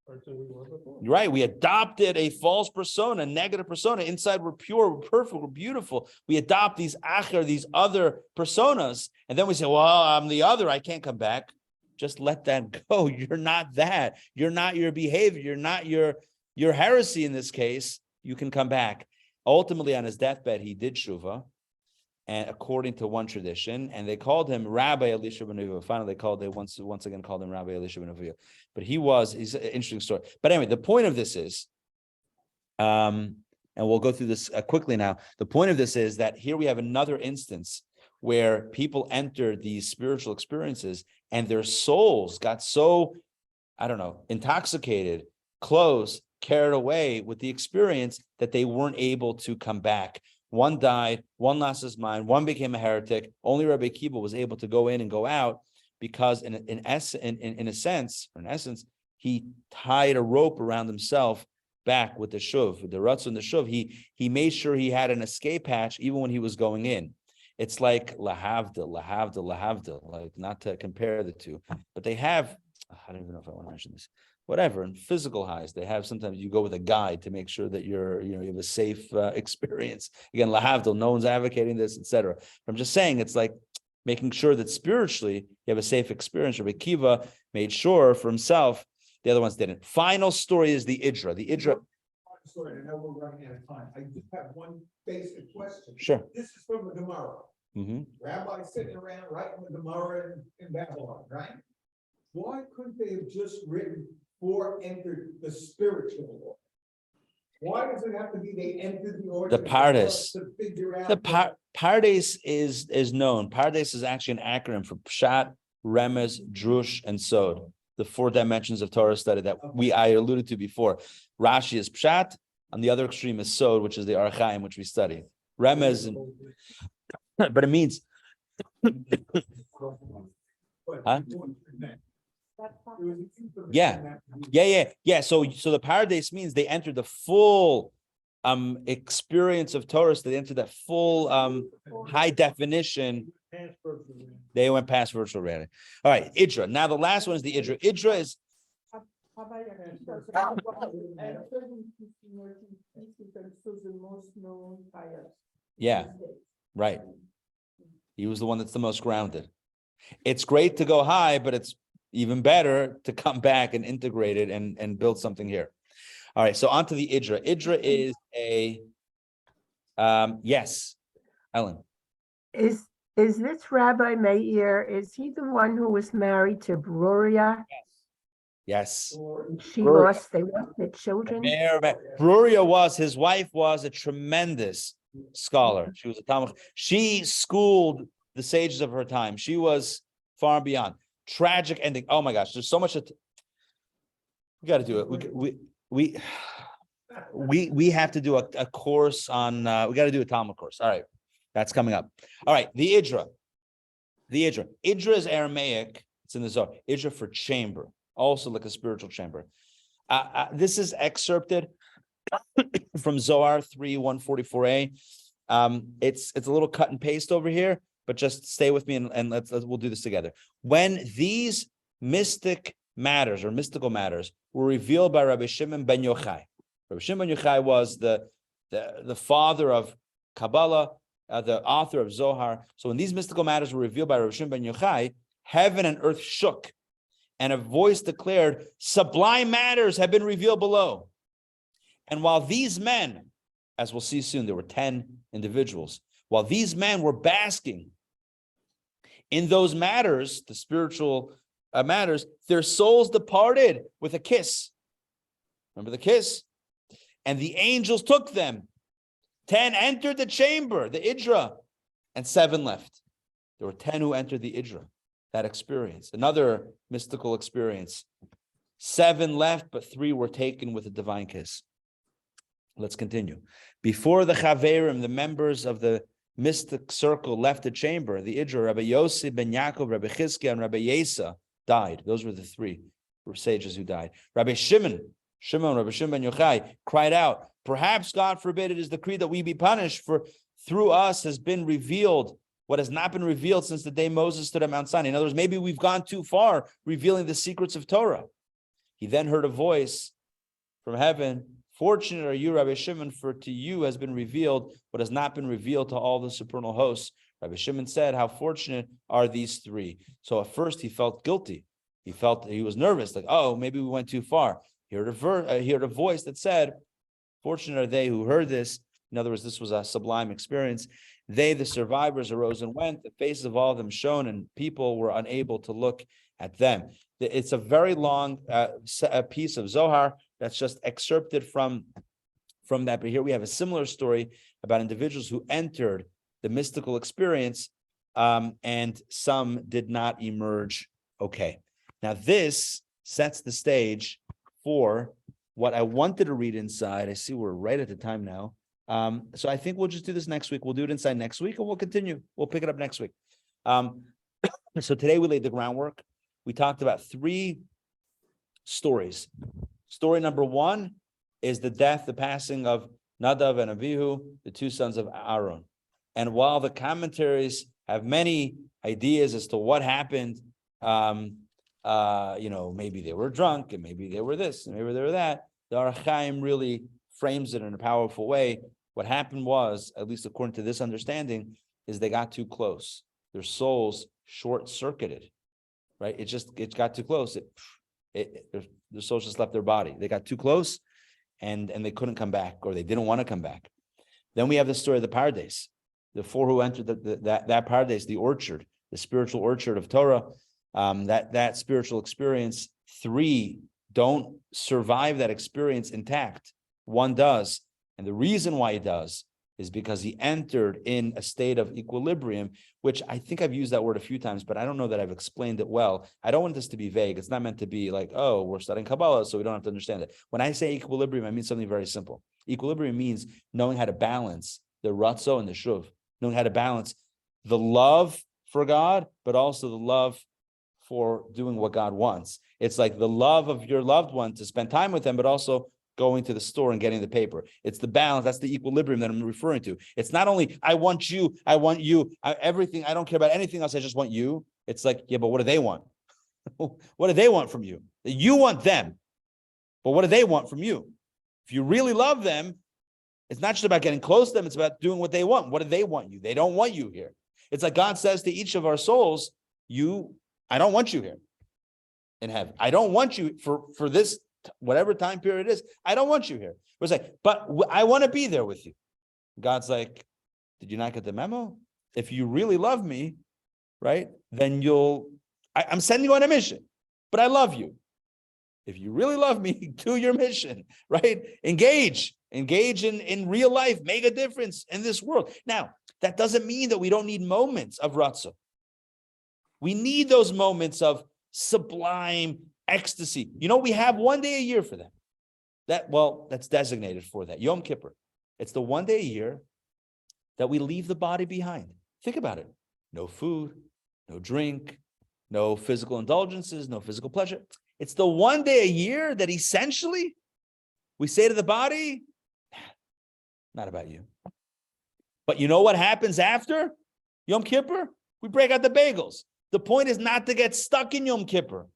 person we were before. Right. We adopted a false persona, a negative persona. Inside we're pure, we're perfect, we're beautiful. We adopt these Acher, these other personas, and then we say, well, I'm the other, I can't come back. Just let that go. You're not that. You're not your behavior. You're not your heresy in this case. You can come back. Ultimately, on his deathbed, he did shuvah, and according to one tradition, and they called him Rabbi Elisha ben Aviah. Finally, they once again called him Rabbi Elisha ben Aviah. But he's an interesting story. But anyway, the point of this is, and we'll go through this quickly now. The point of this is that here we have another instance where people enter these spiritual experiences and their souls got so, intoxicated, close, carried away with the experience that they weren't able to come back. One died, one lost his mind, one became a heretic. Only Rabbi Akiva was able to go in and go out because in essence, he tied a rope around himself back with the shuv, with the rutz and the shuv. He made sure he had an escape hatch even when he was going in. It's like lahavdil, like not to compare the two, but they have, I don't even know if I want to mention this, whatever, in physical highs, they have, sometimes you go with a guide to make sure that you have a safe experience. Again, lahavdil, no one's advocating this, etc. I'm just saying it's like making sure that spiritually you have a safe experience. Rabbi Akiva made sure for himself, the other ones didn't. Final story is the Idra. The Idra. Sorry, I know we're running out of time. I just have one basic question. Sure. This is from the Gemara. Mhm. Rabbi sitting around writing the Gemara in Babylon, right? Why couldn't they have just written or entered the spiritual order? Why does it have to be they entered the order? The Pardes. To figure out. The Pardes is known. Pardes is actually an acronym for Pshat, Remez, Drush, and Sod. The 4 dimensions of Torah study that I alluded to before. Rashi is Pshat, on the other extreme is Sod, which is the Archaim, which we study. Remez, but it means. Huh? Yeah. So the Pardes means they entered the full experience of Torah. So they entered that full high definition. They went past virtual reality. All right, Idra. Now the last one is the Idra. Idra is yeah, right. He was the one that's the most grounded. It's great to go high, but it's even better to come back and integrate it and build something here. All right, so on to the Idra. Idra is a yes, Ellen. Is this Rabbi Meir, is he the one who was married to Bruria? Yes. They lost their children? Bruria his wife was a tremendous scholar. She was a Talmud. She schooled the sages of her time. She was far and beyond. Tragic ending. Oh my gosh, there's so much. We got to do it. We have to do a course on. We got to do a Talmud course. All right, that's coming up. All right, the Idra. Idra is Aramaic. It's in the Zohar. Idra for chamber, also like a spiritual chamber. This is excerpted from Zohar 3:144a. It's a little cut and paste over here, but just stay with me and we'll do this together. When these mystic matters or mystical matters were revealed by Rabbi Shimon ben Yochai. Rabbi Shimon ben Yochai was the father of Kabbalah, the author of Zohar. So when these mystical matters were revealed by Rabbi Shimon ben Yochai, heaven and earth shook, and a voice declared, "Sublime matters have been revealed below." And while these men, as we'll see soon, there were 10 individuals, while these men were basking in those matters, the spiritual matters, their souls departed with a kiss. Remember the kiss? And the angels took them. 10 entered the chamber, the Idra, and 7 left. There were 10 who entered the Idra, that experience. Another mystical experience. 7 left, but 3 were taken with a divine kiss. Let's continue. Before the Chaverim, the members of the mystic circle left the chamber, the Idra, Rabbi Yossi ben Yaakov, Rabbi Chizkiah, and Rabbi Yesa died. Those were the 3 sages who died. Rabbi Shimon ben Yochai cried out, "Perhaps, God forbid, it is decreed that we be punished, for through us has been revealed what has not been revealed since the day Moses stood at Mount Sinai." In other words, maybe we've gone too far revealing the secrets of Torah. He then heard a voice from heaven, "Fortunate are you, Rabbi Shimon, for to you has been revealed what has not been revealed to all the supernal hosts." Rabbi Shimon said, "How fortunate are these 3?" So at first he felt guilty. He was nervous, like, oh, maybe we went too far. He heard a voice that said, "Fortunate are they who heard this." In other words, this was a sublime experience. They, the survivors, arose and went. The faces of all of them shone, and people were unable to look at them. It's a very long piece of Zohar that's just excerpted from that. But here we have a similar story about individuals who entered the mystical experience, and some did not emerge okay. Now, this sets the stage for what I wanted to read inside. I see we're right at the time now. So I think we'll just do this next week. We'll do it inside next week, and we'll continue. We'll pick it up next week. So today we laid the groundwork. We talked about 3 stories. Story number 1 is the death, the passing of Nadav and Avihu, the 2 sons of Aaron. And while the commentaries have many ideas as to what happened, maybe they were drunk, and maybe they were this, and maybe they were that, the Orach Chaim really frames it in a powerful way. What happened was, at least according to this understanding, is they got too close. Their souls short-circuited, right? It got too close. Their souls just left their body. They got too close, and they couldn't come back, or they didn't want to come back. Then we have the story of the Pardes, the 4 who entered that Pardes, the orchard, the spiritual orchard of Torah. That spiritual experience, 3 don't survive that experience intact. 1 does. And the reason why he does is because he entered in a state of equilibrium, which I think I've used that word a few times, but I don't know that I've explained it well. I don't want this to be vague. It's not meant to be like, oh, we're studying Kabbalah, so we don't have to understand it. When I say equilibrium, I mean something very simple. Equilibrium means knowing how to balance the ratzo and the shuv, knowing how to balance the love for God, but also the love for doing what God wants. It's like the love of your loved one to spend time with them, but also going to the store and getting the paper. It's the balance. That's the equilibrium that I'm referring to. It's not only I want you, everything. I don't care about anything else. I just want you. It's like, yeah, but what do they want? What do they want from you? You want them, but what do they want from you? If you really love them, it's not just about getting close to them. It's about doing what they want. What do they want you? They don't want you here. It's like God says to each of our souls, I don't want you here in heaven. I don't want you for this, whatever time period it is. I don't want you here. We're like, but I want to be there with you. God's like, did you not get the memo? If you really love me, right, then I'm sending you on a mission, but I love you. If you really love me, do your mission, right? Engage in real life, make a difference in this world. Now, that doesn't mean that we don't need moments of ratzah. We need those moments of sublime ecstasy. We have 1 day a year for that. That's designated for that. Yom Kippur. It's the 1 day a year that we leave the body behind. Think about it. No food, no drink, no physical indulgences, no physical pleasure. It's the 1 day a year that essentially we say to the body, not about you. But you know what happens after Yom Kippur? We break out the bagels. The point is not to get stuck in Yom Kippur.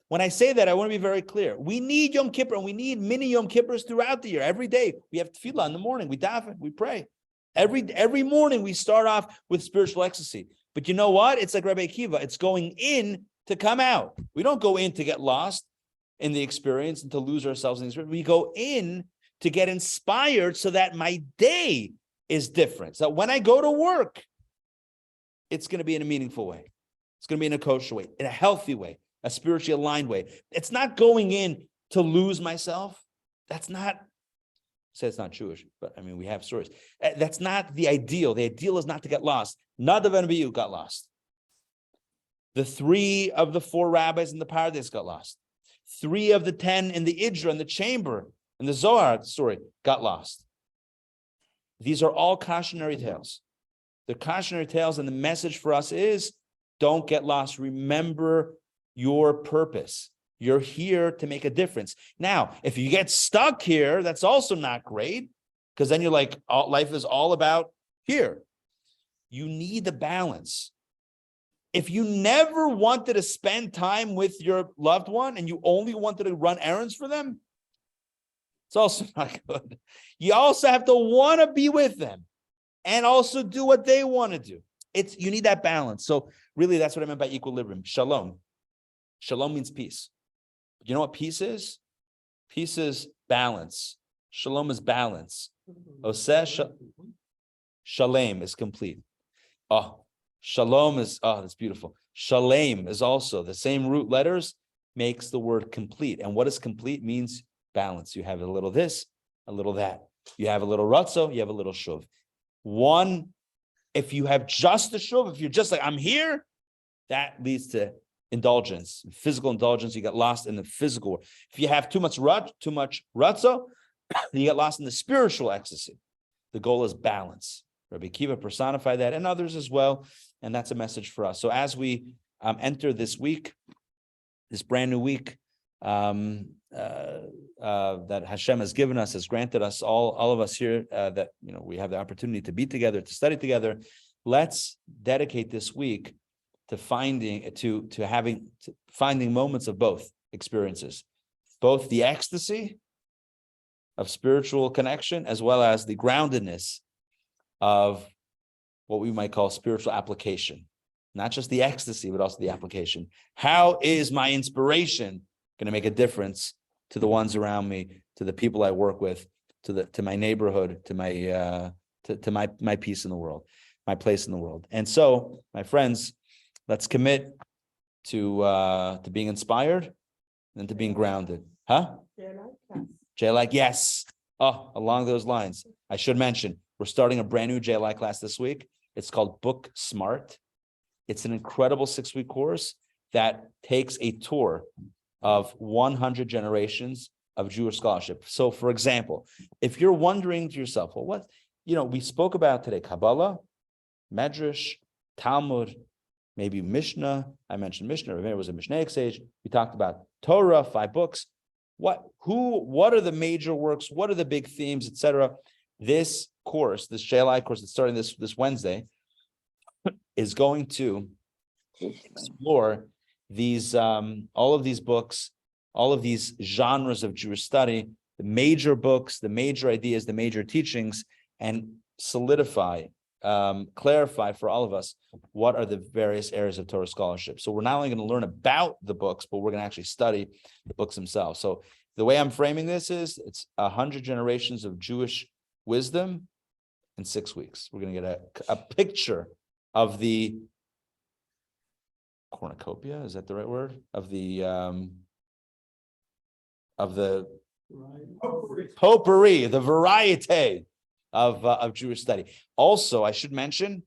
When I say that, I want to be very clear. We need Yom Kippur, and we need mini Yom Kippurs throughout the year. Every day, we have tefillah in the morning. We daven, we pray. Every morning, we start off with spiritual ecstasy. But you know what? It's like Rabbi Akiva. It's going in to come out. We don't go in to get lost in the experience and to lose ourselves in the experience. We go in to get inspired so that my day is different. So when I go to work, it's going to be in a meaningful way. It's going to be in a kosher way, in a healthy way, a spiritually aligned way. It's not going in to lose myself. That's not, say it's not Jewish, but I mean, we have stories. That's not the ideal. The ideal is not to get lost. Nadav and Avihu got lost. The 3 of the 4 rabbis in the Pardes got lost. 3 of the 10 in the Idra, in the chamber, in the Zohar story, got lost. These are all cautionary tales. They're cautionary tales, and the message for us is, don't get lost. Remember your purpose. You're here to make a difference. Now, if you get stuck here, that's also not great, because then you're like, life is all about here. You need the balance. If you never wanted to spend time with your loved one and you only wanted to run errands for them, it's also not good. You also have to want to be with them and also do what they want to do. You need that balance. So really, that's what I meant by equilibrium. Shalom. Shalom means peace. You know what peace is? Peace is balance. Shalom is balance. Shalem is complete. Shalom is, that's beautiful. Shalem is also the same root letters, makes the word complete. And what is complete means balance. You have a little this, a little that. You have a little ratzo, you have a little shuv. One, if you have just the shuv, if you're just like, I'm here, that leads to indulgence, physical indulgence. You get lost in the physical world. If you have too much ratzo, you get lost in the spiritual ecstasy. The goal is balance. Rabbi Akiva personified that, and others as well. And that's a message for us. So as we enter this week, this brand new week that Hashem has given us, has granted us, all of us here, that we have the opportunity to be together, to study together. Let's dedicate this week to finding moments of both experiences, both the ecstasy of spiritual connection as well as the groundedness of what we might call spiritual application. Not just the ecstasy, but also the application. How is my inspiration going to make a difference to the ones around me, to the people I work with, to my neighborhood, to my my peace in the world, my place in the world? And so, my friends, let's commit to being inspired and to being grounded. Huh? JLI, yes. Oh, along those lines, I should mention, we're starting a brand new JLI class this week. It's called Book Smart. It's an incredible 6-week course that takes a tour of 100 generations of Jewish scholarship. So, for example, if you're wondering to yourself, well, what, we spoke about today, Kabbalah, Medrash, Talmud, maybe Mishnah. I mentioned Mishnah. Maybe it was a Mishnaic sage. We talked about Torah, 5 books. What are the major works? What are the big themes, etc.? This course, this JLI course that's starting this Wednesday, is going to explore these all of these books, all of these genres of Jewish study, the major books, the major ideas, the major teachings, and solidify, clarify for all of us what are the various areas of Torah scholarship. So we're not only going to learn about the books, but we're going to actually study the books themselves. So the way I'm framing this is it's 100 generations of Jewish wisdom in 6 weeks. We're going to get a picture of the cornucopia, is that the right word? Of the potpourri, the variety of Jewish study. Also, I should mention,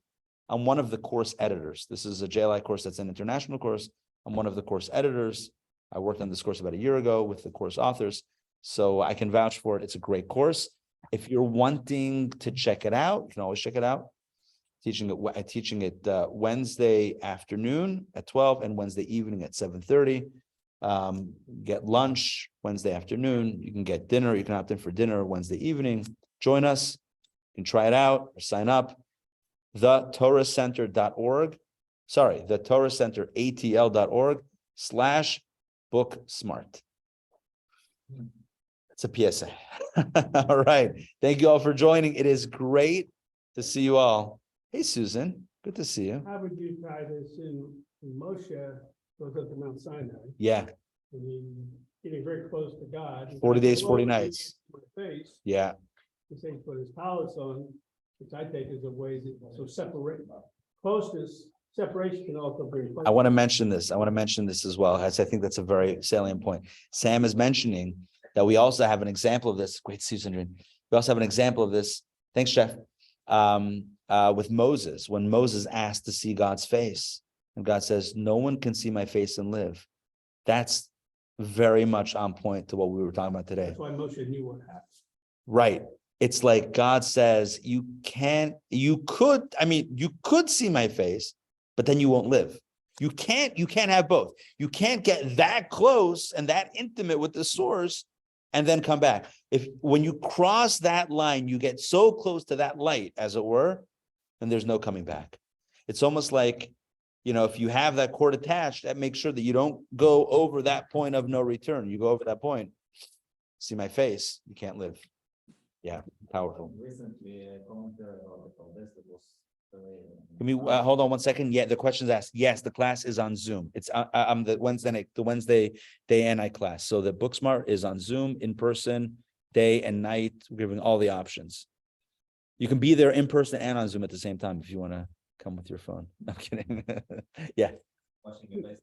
I'm one of the course editors. This is a JLI course that's an international course. I'm one of the course editors. I worked on this course about a year ago with the course authors, so I can vouch for it. It's a great course. If you're wanting to check it out, you can always check it out. Teaching it Wednesday afternoon at 12 and Wednesday evening at 7:30. Get lunch Wednesday afternoon. You can get dinner. You can opt in for dinner Wednesday evening. Join us. You can try it out or sign up. The TorahCenter.org. Sorry, the Torah Center ATL.org/booksmart. It's a PSA. All right. Thank you all for joining. It is great to see you all. Hey, Susan, good to see you. How would you try this in Moshe goes up to Mount Sinai? Yeah. And he's getting very close to God. 40 days, 40 nights. Face. Yeah. He says put his palace on, which I take as a way that separation can also bring. I want to mention this. As well, as I think that's a very salient point. Sam is mentioning that we also have an example of this. Great, Susan. We also have an example of this. Thanks, Jeff. With Moses, when Moses asked to see God's face, and God says, "No one can see my face and live." That's very much on point to what we were talking about today. That's why Moshe knew what happened. Right. It's like God says, you could see my face, but then you won't live. You can't have both. You can't get that close and that intimate with the source and then come back. When you cross that line, you get so close to that light, as it were, and there's no coming back. It's almost like, if you have that cord attached, that makes sure that you don't go over that point of no return. You go over that point, see my face, you can't live. Yeah, powerful. Recently, a commentary about this was Can we hold on 1 second? Yeah, the question is asked. Yes, the class is on Zoom. It's the Wednesday day and night class. So the Booksmart is on Zoom, in person, day and night. We're giving all the options. You can be there in person and on Zoom at the same time if you want to come with your phone. I'm kidding. Yeah. watching a baseball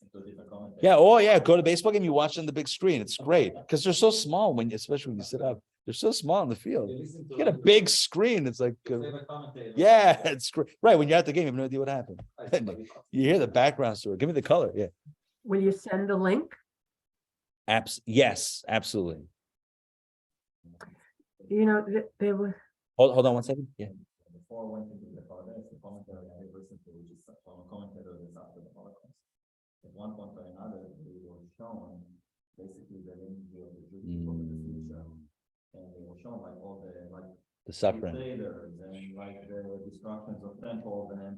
into a different commentary. Yeah. Oh, yeah. Go to baseball game. You watch on the big screen. It's great because they're so small especially when you sit up. They're so small in the field. You listen to You get a big screen. It's like, your favorite commentator. yeah, it's great. Right. When you're at the game, you have no idea what happened. I think it'll be fun. You hear the background story. Give me the color. Yeah. Will you send a link? Yes, absolutely. There Hold on 1 second. Yeah. Before I went into the paradise, the commentary I recently, which is from a commentator that's after the Holocaust. At one point or another, they were shown basically the lineage of the Jewish people in the future. And they were shown like all the The suffering. crusaders and like the destructions of temples and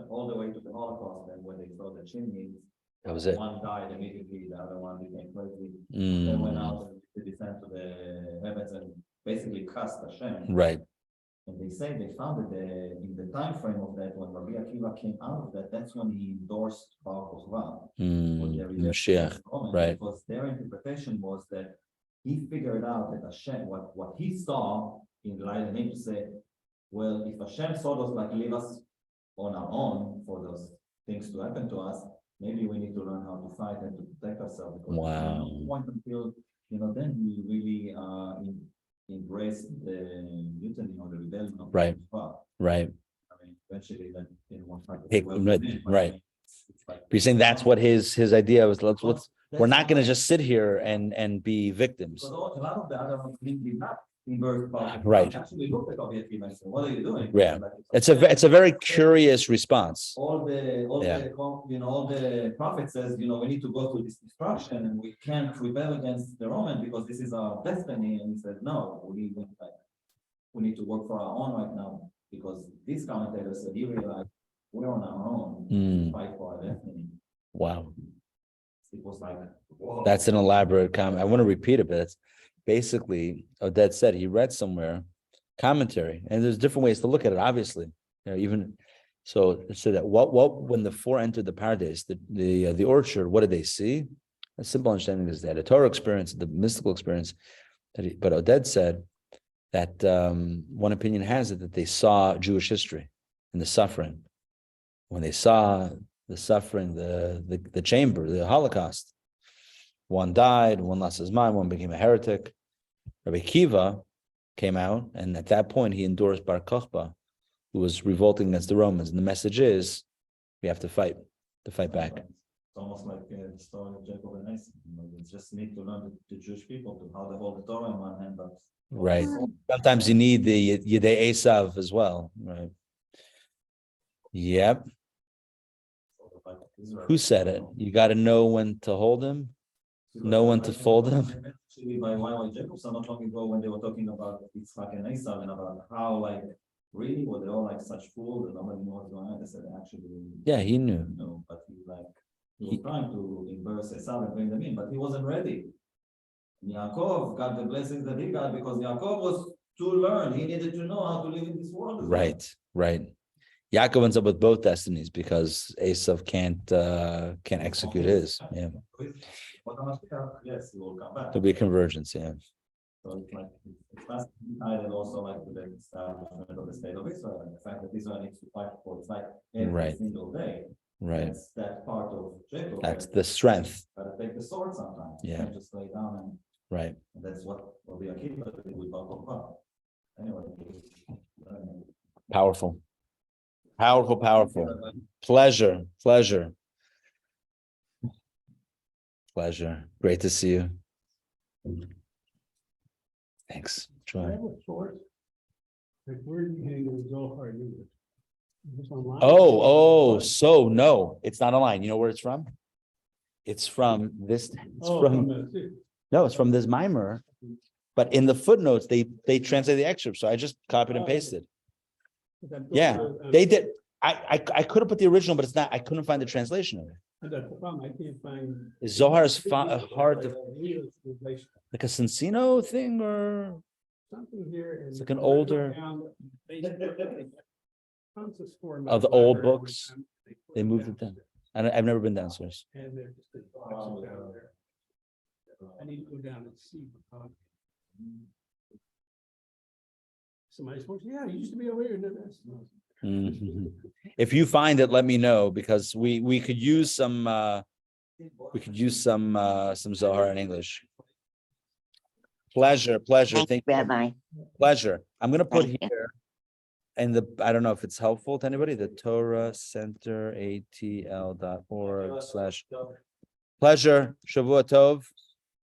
all the way to the Holocaust. And when they saw the chimneys, That was it. one died immediately, the other one became crazy. They went Mm, out and they descended to the heavens and basically cursed Hashem. right. And they say they found that in the time frame of that, when Rabbi Akiva came out of that, that's when he endorsed Bar Kochva. Mashiach. Right. Because their interpretation was that he figured out that Hashem, what he saw in light of him to say, well, if Hashem saw us like leave us on our own for those things to happen to us, maybe we need to learn how to fight and to protect ourselves. Because Wow. point until, then we really embrace the mutiny or the rebellion of Right. Kochva. Right. I mean, eventually that in one part. Right. You're saying that's what his idea was. We're not going to just sit here and be victims. Because a lot of the other things did not embrace Kochva. Right. Actually looked at Rabbi Akiva and said, what are you doing? Yeah. Like, It's a very curious response. all Yeah. all the prophets says, we need to go through this destruction and we can't rebel against the Roman because this is our destiny. And he said, no, we need to work for our own right now because this commentator said he realized we're on our own to fight for our destiny. Wow. It was like, whoa. That's an elaborate comment. I want to repeat it, but it's basically, Oded said he read somewhere commentary, and there's different ways to look at it, obviously. Even so that what when the four entered the paradise, the orchard, what did they see? A simple understanding is they had a Torah experience, the mystical experience. But Oded said that one opinion has it that they saw Jewish history and the suffering. When they saw the suffering, the chamber, the Holocaust, one died, one lost his mind, one became a heretic. Rabbi Akiva came out, and at that point he endorsed Bar Kochba, who was revolting against the Romans. And the message is, we have to fight back. It's almost like the story of Jacob and Esau. You just need to learn the Jewish people to how they hold the Torah in one hand, but Right. Sometimes you need the Yidei Esav as well. Right. Yep. Who said it? You got to know when to hold him, know when to fold him. Actually, by Y.Y. Jacobson not long ago when they were talking about Yitzchak and Esau and about how really were they all such fools and nobody knew what's going on. They said actually. Yeah, he knew. But he was trying to embarrass Esau and bring them in, but he wasn't ready. Yaakov got the blessings that he got because Yaakov was to learn. He needed to know how to live in this world. Right. Yaakov ends up with both destinies because Esav can't execute his. Yeah. Yes, he will come back. There'll be a convergence. Yeah. So it's fascinating and also the establishment of the state of Israel and the fact that Israel needs to fight for its life every single day. Right. That's that part of Jacob. That's the strength. Gotta take the sword sometimes. Yeah. You can't just lay down and. Right. And that's what Rabbi Akiva did with Bar Kochba. Anyway. Powerful. Pleasure. Great to see you. Thanks. I have a source. Like, where did you hang the Zohar? Is this online? So no, it's not online. You know where it's from? It's from this. It's from this mimer. But in the footnotes, they translate the excerpt. So I just copied and pasted. Yeah, they did. I could have put the original, but it's not. I couldn't find the translation of it. That's the problem. I can't find. Zohar is hard to, like a Cincino thing, or Something here. It's like an older- of the old books. They moved it down. I've never been downstairs. And they're just down there. I need to go down and see. Somebody's supposed, yeah, it used to be over here. Mhm. If you find it, let me know because we could use some Zohar in English. Pleasure. Thank Thank you, you. Rabbi. Pleasure. I'm gonna put Thank you. here. And I don't know if it's helpful to anybody, the Torah Center ATL.org/pleasure. Shavua Tov.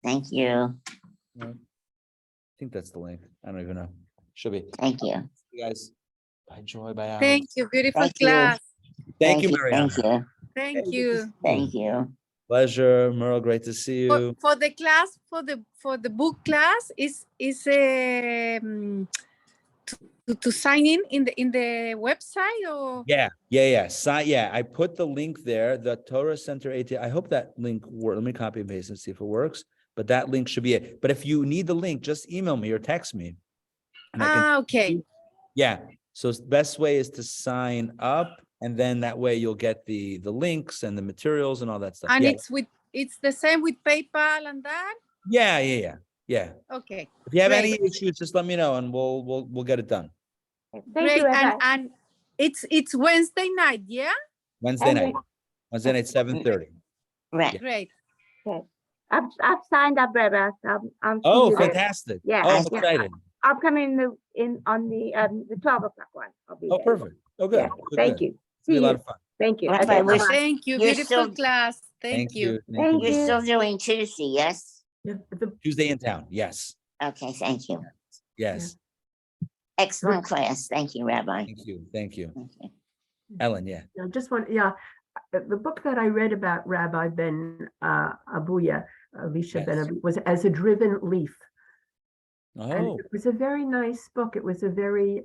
Thank you. I think that's the link. I don't even know. Should be. Thank you. You guys. Bye, Joy. Bye, Alex. Thank you. Beautiful Thank you. class. Thank you, Thank Mariana. you. Thank you. Thank you. Pleasure, Merle. Great to see you. For the class, for the book class is to sign in the website or Yeah. Yeah. I put the link there, the Torah Center ATL. I hope that link works. Let me copy and paste and see if it works. But that link should be it. But if you need the link, just email me or text me. And I can, okay. yeah. So the best way is to sign up, and then that way you'll get the links and the materials and all that stuff. And Yeah. it's the same with PayPal and that. Yeah. Okay. If you have Great. any issues, just let me know and we'll get it done. Great. And it's Wednesday night, yeah? Wednesday night, 7:30. Right. Great. I've signed up, Rabbi. I'm Oh, seeing you there. fantastic. Yeah, Oh, I'm yeah. excited. I'm coming on the 12 o'clock one. I'll be Oh, there. perfect. Oh, good. Yeah, Good, thank good. you. It's gonna be See a lot you. of fun. Thank you. Rabbi, Okay, we're- bye-bye. Thank you. You're Beautiful still- class. Thank you. Thank You're you. still doing Tuesday, yes? Yeah, the- Tuesday in town. Yes. Okay, thank you. Yes. Excellent class. Thank you, Rabbi. Thank you. Okay. Ellen, yeah. I just want, the book that I read about Rabbi Ben Abuya, Elisha Ben Yes. Abuya, was As a Driven Leaf. And Oh, it was a very nice book. It was a very,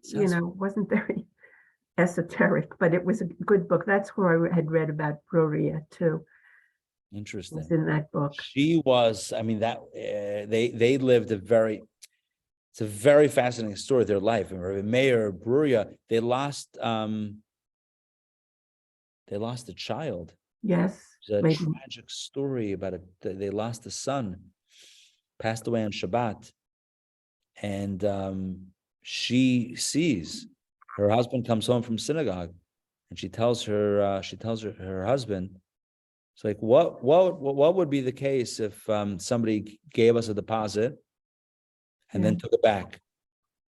Sounds- wasn't very esoteric, but it was a good book. That's where I had read about Broria too. It interesting. was in that book. She was, I mean, that they lived it's a very fascinating story of their life. And Rabbi Meir, Bruria, they lost a child. Yes. It's a maybe. tragic story about they lost a son, passed away on Shabbat. And she sees her husband comes home from synagogue, and she tells her husband, it's like, what would be the case if somebody gave us a deposit and then took it back?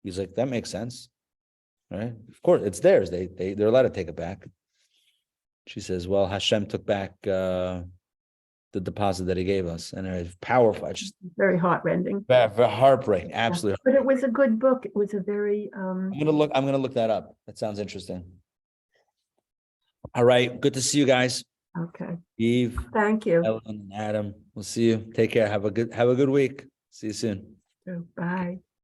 He's like, that makes sense, right? Of course, it's theirs. They're allowed to take it back. She says, well, Hashem took back the deposit that he gave us, and it's powerful. It's just Very heartrending. very heartbreaking, absolutely. But it was a good book. It was a very, I'm gonna look that up. That sounds interesting. All right, good to see you guys. okay. Eve, Thank you. Ellen, and Adam. We'll see you. Take care. Have a good week. See you soon. Bye.